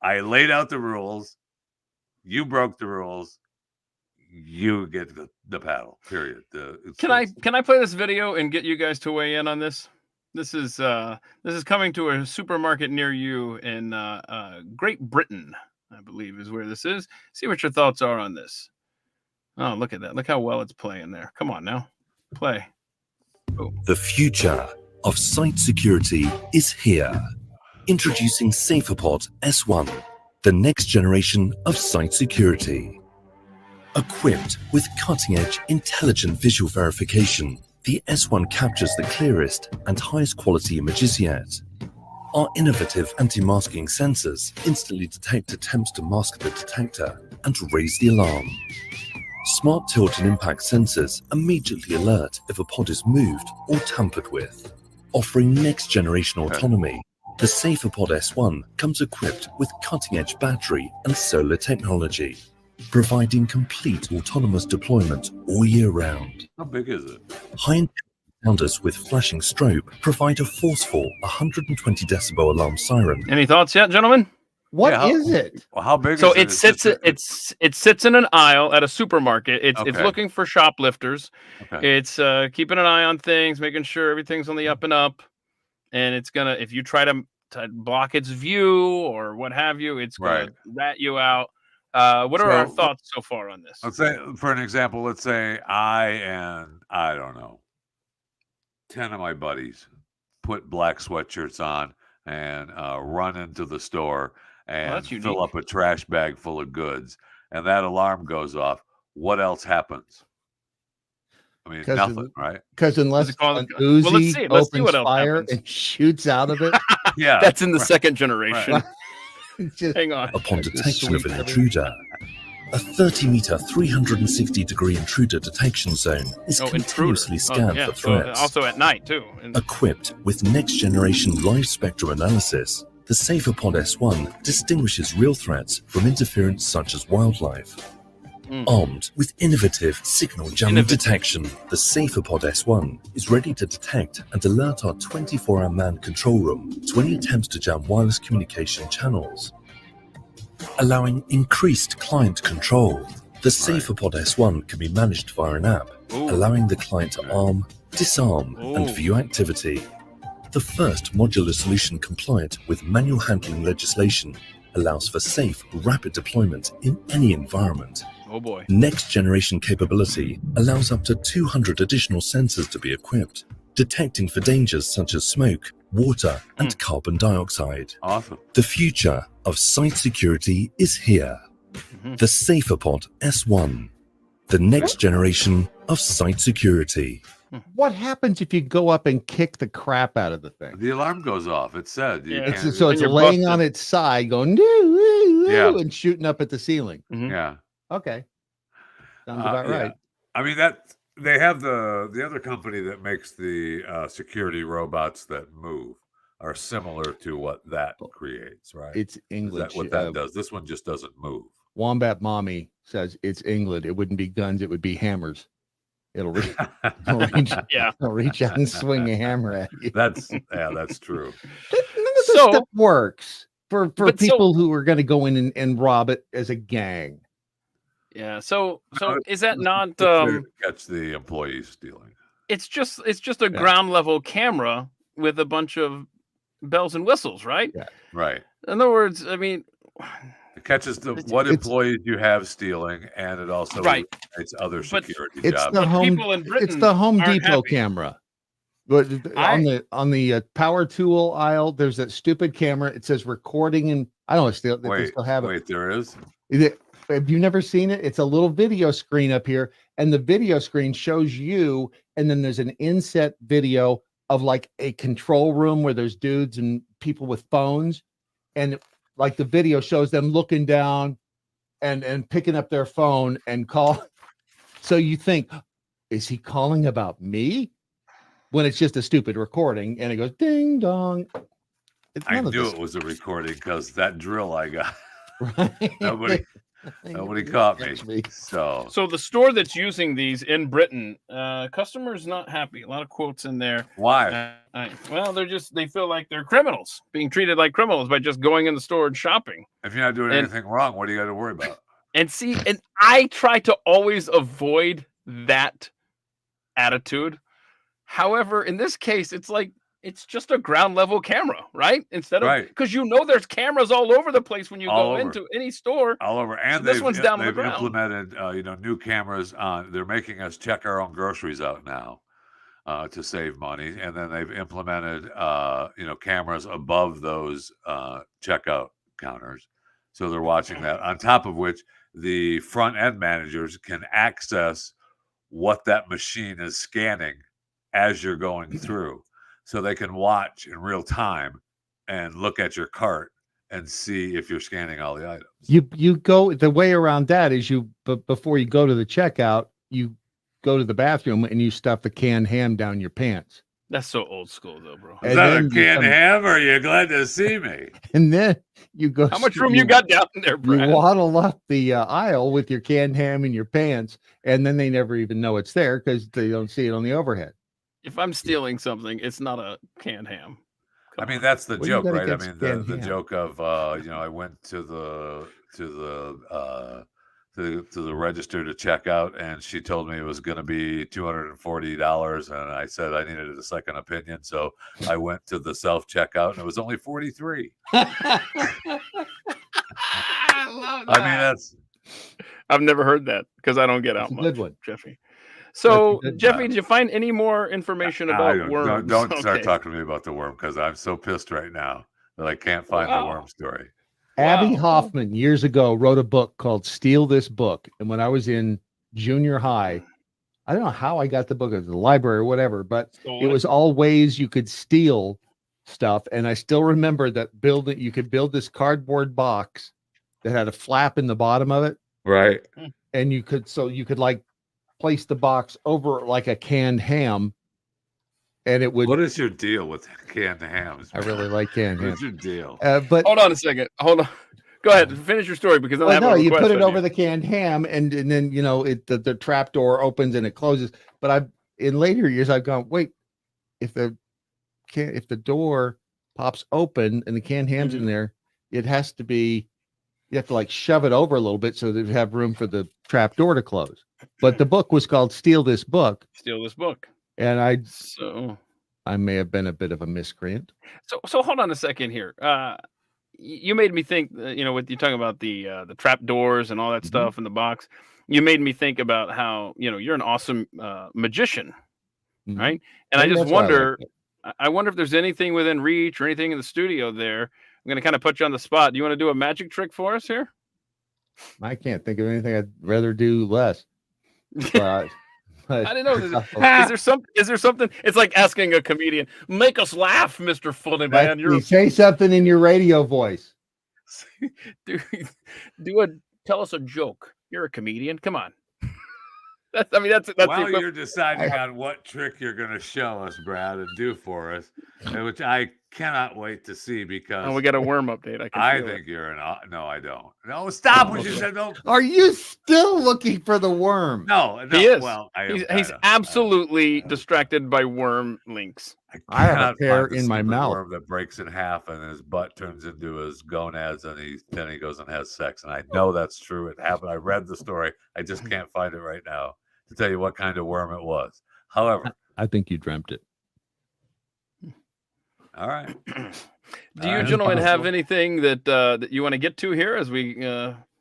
I laid out the rules. You broke the rules. You get the paddle. Period. Can I play this video and get you guys to weigh in on this? This is coming to a supermarket near you in Great Britain, I believe is where this is. See what your thoughts are on this. Oh, look at that. Look how well it's playing there. Come on now. Play. Oh. The future of site security is here. Introducing SaferPod S1, the next generation of site security. Equipped with cutting-edge intelligent visual verification, the S1 captures the clearest and highest quality images yet. Our innovative anti-masking sensors instantly detect attempts to mask the detector and raise the alarm. Smart tilt and impact sensors immediately alert if a pod is moved or tampered with. Offering next-generation autonomy, the SaferPod S1 comes equipped with cutting-edge battery and solar technology, providing complete autonomous deployment all year round. How big is it? High-end sounders with flashing strobe provide a forceful 120 decibel alarm siren. Any thoughts yet, gentlemen? What is it? Well, how big So is it? it sits in an aisle at a supermarket. It's Okay. looking for shoplifters. Okay. It's keeping an eye on things, making sure everything's on the up and up. And it's gonna, if you try to block its view or what have you, it's gonna rat you out. What are our thoughts so far on this? Let's say, for an example, let's say I don't know, 10 of my buddies put black sweatshirts on and run into the store and that's fill unique. up a trash bag full of goods, and that alarm goes off. What else happens? I mean, 'Cause nothing, right? Because unless it called- an Well, let's Uzi see. Let's see opens what else fire happens. and shoots out of it, Yeah, That's in the second generation. Right. it's just, Hang on. Upon Just detection of sweep an everything. intruder, a 30-meter, 360-degree intruder detection zone is Intruder. continuously scanned yeah. for So, threats. also at night too. And Equipped with next-generation live spectrum analysis, the SaferPod S1 distinguishes real threats from interference such as wildlife. Armed with innovative signal jamming detection, the SaferPod S1 is ready to detect and alert our 24-hour manned control room to any attempts to jam wireless communication channels. Allowing increased client control, the SaferPod S1 can be managed via an app, allowing the client to arm, disarm, and view activity. The first modular solution compliant with manual handling legislation allows for safe, rapid deployment in any environment. oh boy. Next generation capability allows up to 200 additional sensors to be equipped, detecting for dangers such as smoke, water, and carbon dioxide. Awesome. The future of site security is here. The SaferPod S1, the next generation of site security. what happens if you go up and kick the crap out of the thing? The alarm goes off. It said. You Yeah. can't- So it's you're laying busted. on its side, going "Woo, woo, Yeah. woo," and shooting up at the ceiling. yeah. Okay, sounds about Yeah. right. I mean that they have the other company that makes the security robots that move are similar to what that creates, right? It's Is English. that what that does? This one just doesn't move. Wombat Mommy says it's England. It wouldn't be guns. It would be hammers. It'll reach, it'll reach, Yeah. it'll reach out and swing a hammer at you. That's true. None of this So- stuff works for but so- people who are going to go in and rob it as a gang. Yeah. So No, is that not It's there to catch the employees stealing. it's just a ground level camera with a bunch of bells and whistles, right? Yeah. Right. In other words, I mean, It catches what employees you have stealing, and it also Right. it's other But security It's jobs. the Home. people in It's Britain the Home aren't Depot happy. camera. But on the power tool aisle, there's that stupid camera. It says recording, and I don't know if they still have it. Wait, there is. Have you never seen it? It's a little video screen up here, and the video screen shows you, and then there's an inset video of like a control room where there's dudes and people with phones, and like the video shows them looking down and picking up their phone and call. So you think, is he calling about me? When it's just a stupid recording, and it goes ding dong. I knew it was a recording because that drill I got. Right? Nobody caught me. So the store that's using these in Britain, customers not happy. A lot of quotes in there. why? Well, they feel like they're criminals, being treated like criminals by just going in the store and shopping. If you're not doing anything wrong, what do you got to worry about? And I try to always avoid that attitude. However, in this case, it's just a ground level camera, right? Instead of because there's cameras all over the place when you go into any store. All over, and this one's down on the they've ground. implemented new cameras on. They're making us check our own groceries out now to save money, and then they've implemented cameras above those checkout counters, so they're watching that. On top of which, the front end managers can access what that machine is scanning as you're going through, so they can watch in real time and look at your cart and see if you're scanning all the items. You go, the way around that is before you go to the checkout, you go to the bathroom and you stuff the canned ham down your pants. That's so old school, though, bro. Is that a canned ham, or are you glad to see me? And then you go. How much room you got down there, Brad? You waddle up the aisle with your canned ham in your pants, and then they never even know it's there because they don't see it on the overhead. If I'm stealing something, it's not a canned ham. I mean, that's the What do you joke, got right? I against mean, canned the ham? joke of I went to the register to check out, and she told me it was going to be $240, and I said I needed a second opinion, so I went to the self checkout, and it was only $43. I love that. I mean, I've never heard that because I don't get out That's a much, good one. Jeffy. So, That's a good Jeffy, one. did you find any more information about worms? Don't start Okay. talking to me about the worm, because I'm so pissed right now that I can't find the worm story. Abby Wow. Hoffman years ago wrote a book called Steal This Book. And when I was in junior high, I don't know how I got the book at the library or whatever, but Stole it it? was all ways you could steal stuff. And I still remember that you could build this cardboard box that had a flap in the bottom of it. Right. And you could like place the box over like a canned ham, and it would. What is your deal with canned hams? I really like canned ham. What's your deal? But Hold on a second. Hold on. Go ahead. Finish your story because I well, have no, a you request put it on over the canned ham, and then the trap door opens and it closes. But in later years I've gone, wait, if the door pops open and the canned ham's in there, it has to be. You have to like shove it over a little bit so that you have room for the trap door to close. But the book was called Steal This Book. Steal This Book. And I may have been a bit of a miscreant. So hold on a second here. You made me think. With you talking about the trap doors and all that stuff in the box, you made me think about how you're an awesome magician, right? And I Maybe just that's why I wonder. like I wonder if there's anything within reach or anything in the studio there. I'm going to kind of put you on the spot. Do you want to do a magic trick for us here? I can't think of anything I'd rather do less. But I didn't know. Is there something? It's like asking a comedian, "Make us laugh, Mr. Funny Man." You say something in your radio voice. Tell us a joke. You're a comedian. Come on. That's While you're deciding on what trick you're going to show us, Brad, and do for us, which I cannot wait to see, because we got a worm update. I think you're no, I don't. No, stop what you said. No. Are you still looking for the worm? No, he is. Well, he's absolutely distracted by worm links. I have a cannot pair find the in my stupid mouth. worm that breaks in half and his butt turns into his gonads, and then he goes and has sex. And I know that's true. It happened. I read the story. I just can't find it right now to tell you what kind of worm it was. However, I think you dreamt it. All right. Do you gentlemen have anything that that you want to get to here as we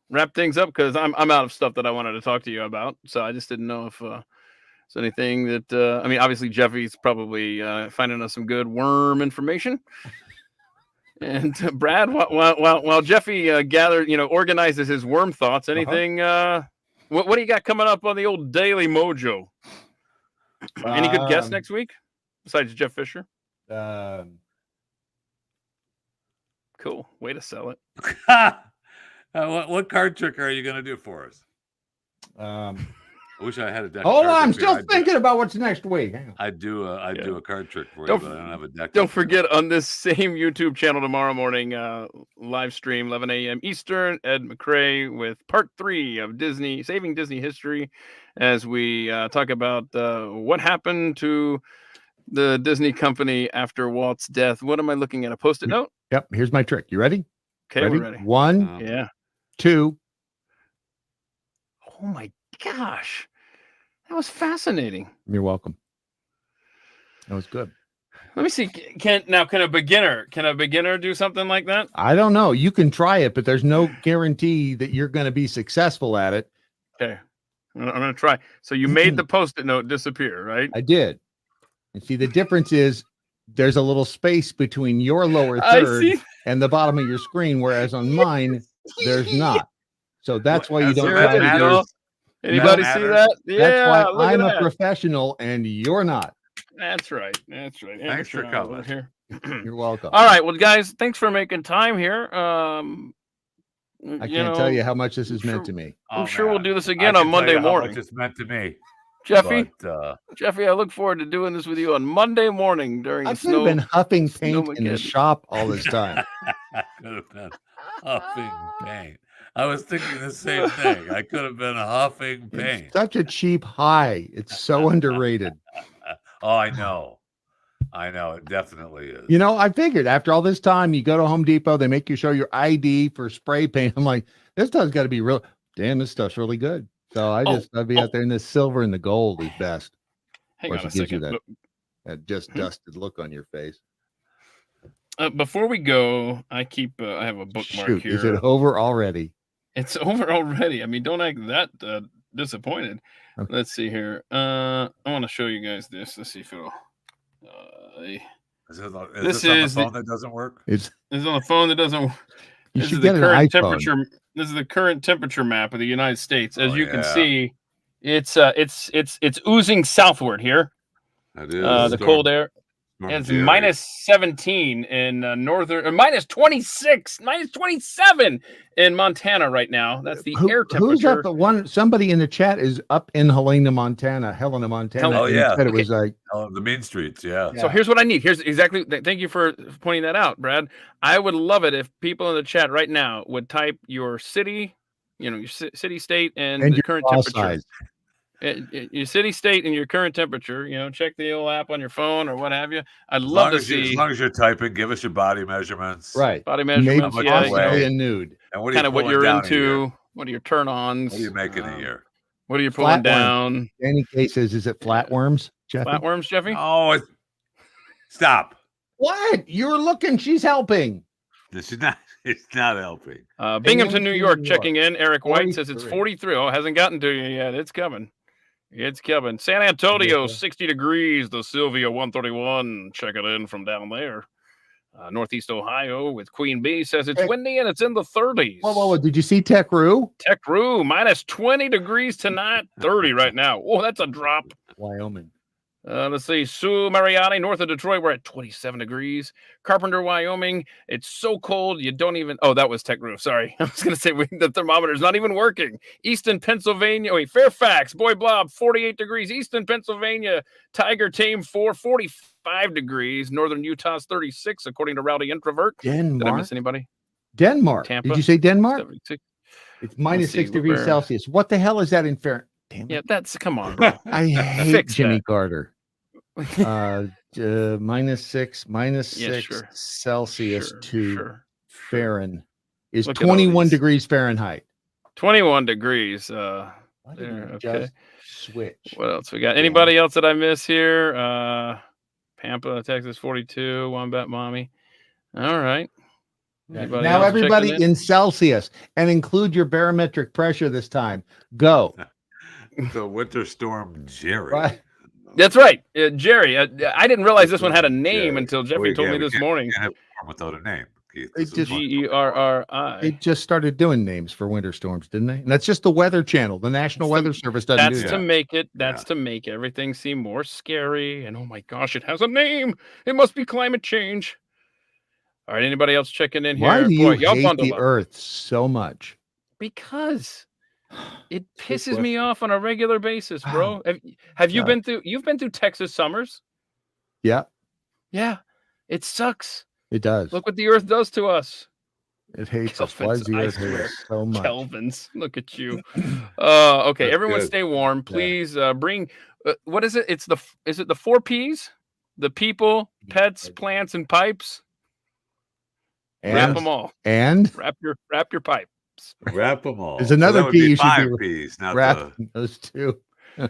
wrap things up? Because I'm out of stuff that I wanted to talk to you about. So I just didn't know if there's anything that I mean, obviously Jeffy's probably finding us some good worm information. And Brad, while Jeffy organizes his worm thoughts, anything? What do you got coming up on the old Daily Mojo? Any good guests next week besides Jeff Fisher? Cool. Way to sell it. What card trick are you going to do for us? I wish I had a deck. Hold of on, I'm cards still here. thinking about what's next week. Hang on. I'd do a card trick for you, Don't but I don't have a deck. Don't forget, on this same YouTube channel tomorrow morning, live stream 11 a.m. Eastern, Ed McRae with part 3 of Disney Saving Disney History, as we talk about what happened to the Disney company after Walt's death. What am I looking at? A Post-it note? Yep. Here's my trick. You ready? Okay, we're ready. 1, Yeah. 2. Oh my gosh, that was fascinating. You're welcome. That was good. Let me see. Can a beginner do something like that? I don't know. You can try it, but there's no guarantee that you're going to be successful at it. Okay, I'm gonna try. So you made the Post-it note disappear, right? I did. And see, the difference is there's a little space between your lower I third see. and the bottom of your screen, whereas on mine, there's not. So that's why you don't There try you to do go. it. Anybody see that? That's Yeah, why look I'm at a that. professional and you're not. That's right. That's right. Thanks for Amateur hour coming. here. You're welcome. All right, well, guys, thanks for making time here. I can't tell you how much this has meant to me. I'm sure we'll do this I again can on tell Monday you how morning. much it's meant to me. Jeffy, But, Jeffy, I look forward to doing this with you on Monday morning during I the could have snow. been huffing paint in the Snowmageddon. shop all this time. could have been huffing paint. I was thinking the same thing. I could have been huffing paint. It's such a cheap high. It's so underrated. Oh, I know. It definitely is. You know, I figured after all this time, you go to Home Depot, they make you show your ID for spray paint. I'm like, this stuff's got to be real. Damn, this stuff's really good. So I'd be out there in the silver and the gold is best. Hang Or on if a it gives you second. that just dusted look on your face. Before we go, I have a bookmark Shoot, here. is it over already? It's over already. I mean, don't act that disappointed. Okay. Let's see here. I want to show you guys this. Let's see if it'll. Is this on This the is phone that doesn't work? It's This is on the phone that doesn't. you This should is the get an current iPhone. temperature. This is the current temperature map of the United States. As Oh, you can yeah. see, it's oozing southward here. It is. The cold air. Storm And it's Jerry. minus 17 in northern, or minus 26, minus 27 in Montana right now. That's the air Who's temperature. up at one? Somebody in the chat is up in Helena, Montana. Oh, and yeah. said it was like Oh, the main streets. Yeah. So here's what I need. Here's exactly. Thank you for pointing that out, Brad. I would love it if people in the chat right now would type your city, your city, state, and the your current ball temperature. size. Your city, state, and your current temperature. Check the old app on your phone or what have you. I'd As love long to as you- see as long as you're typing, give us your body measurements. Right. body Made measurements. much Yeah, you weigh. and nude. And what are you kind of what pulling you're down a year? into. What are your turn-ons? What are you making a year? What are you pulling Flatworm. down? Danny K says, is it flatworms, Jeff? Flatworms, Jeffy? Oh, stop. What? You're looking. She's helping. This is not. It's not helping. Binghamton, New York, New York. checking in. Eric White says it's 43. 43. Oh, it hasn't gotten to you yet. It's coming. It's coming. San Antonio, 60 degrees. The Sylvia 131. Checking in from down there. Northeast Ohio with Queen Bee says it's Hey. windy and it's in the 30s. Whoa. Did you see Tech Roo? Tech Roo, minus 20 degrees tonight. 30 right now. Oh, that's a drop. Wyoming. Let's see. Sioux Mariani, north of Detroit, we're at 27 degrees. Carpenter, Wyoming, it's so cold you don't even. Oh, that was Tech Roof. Sorry. I was going to say the thermometer's not even working. Easton, Pennsylvania. Wait, Fairfax, Boy Blob, 48 degrees. Easton, Pennsylvania, Tiger Tame, 45 degrees. Northern Utah's 36, according to Rowdy Introvert. Did I Denmark. miss anybody? Denmark. Tampa? Did you say Denmark? 76. It's minus see, 6 degrees where- Celsius. What the hell is that in Fahrenheit? Damn it. Yeah, that's come on, bro. I hate Fix Jimmy that. Carter. Minus 6 Yeah, sure. Celsius Sure, to sure. Fahrenheit is Look at all 21 these. degrees Fahrenheit. 21 degrees. Why did There, it okay. just Switch. What else we got? Anybody else that I miss here? Pampa, Texas 42, Wombat Mommy. All right. Anybody Now else everybody checking in Celsius, and include your barometric pressure this time. Go. The winter storm Jerry. Right. That's right, Jerry. I didn't realize this one had a name Jerry. until Jeffrey told me this morning. Can't have a storm without a name, Keith. They This is just- fun. Gerri. They just started doing names for winter storms, didn't they? And that's just the Weather Channel. The National Weather Service doesn't That's do to that. make it. That's to make everything seem more scary. And oh my gosh, it has a name. It must be climate change. All right. Anybody else checking in here? Why do you y'all hate bundle the up. Earth so much? Because it Good pisses me question. off on a regular basis, bro. Have you God. been through? You've been through Texas summers. Yeah, Yeah, it sucks. it does. Look what the Earth does to us. It hates us. Why Kelvins, does the I Earth hate swear. us so much? Kelvins, look at you. Okay, That's everyone, good. stay warm, please. Bring what is it? It's the is it the 4 Ps? The people, pets, plants, and pipes. Wrap And them all. and Wrap your pipe. Wrap them all. There's So another that would P be you should 5 be Ps, not wrapping those two. the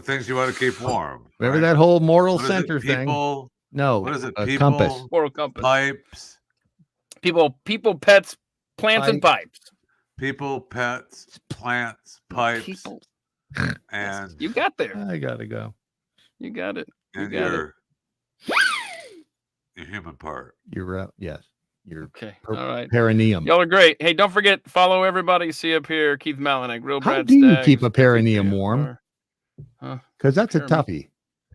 things you want to keep warm. Remember right? that whole moral What is it? center thing? People, No, what is it? a People, compass. Moral compass. pipes, People, pets, plants, and pipes. people, pets, plants, pipes, People. and You got there. I gotta go. You got it. You and got it. your human part. You're yes. Your Okay. per- All right. perineum. Y'all are great. Hey, don't forget, follow everybody. See up here, Keith Malinek, Real How Brad do you Staggs, keep a perineum warm? FTR. Huh? Because that's a Pyramid. toughie.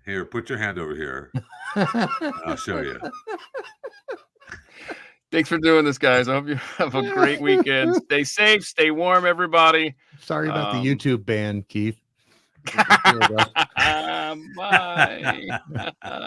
Here, put your hand over here. I'll show you. Thanks for doing this, guys. I hope you have a great weekend. Stay safe, stay warm, everybody. Sorry about the Um, YouTube ban, Keith. Bye.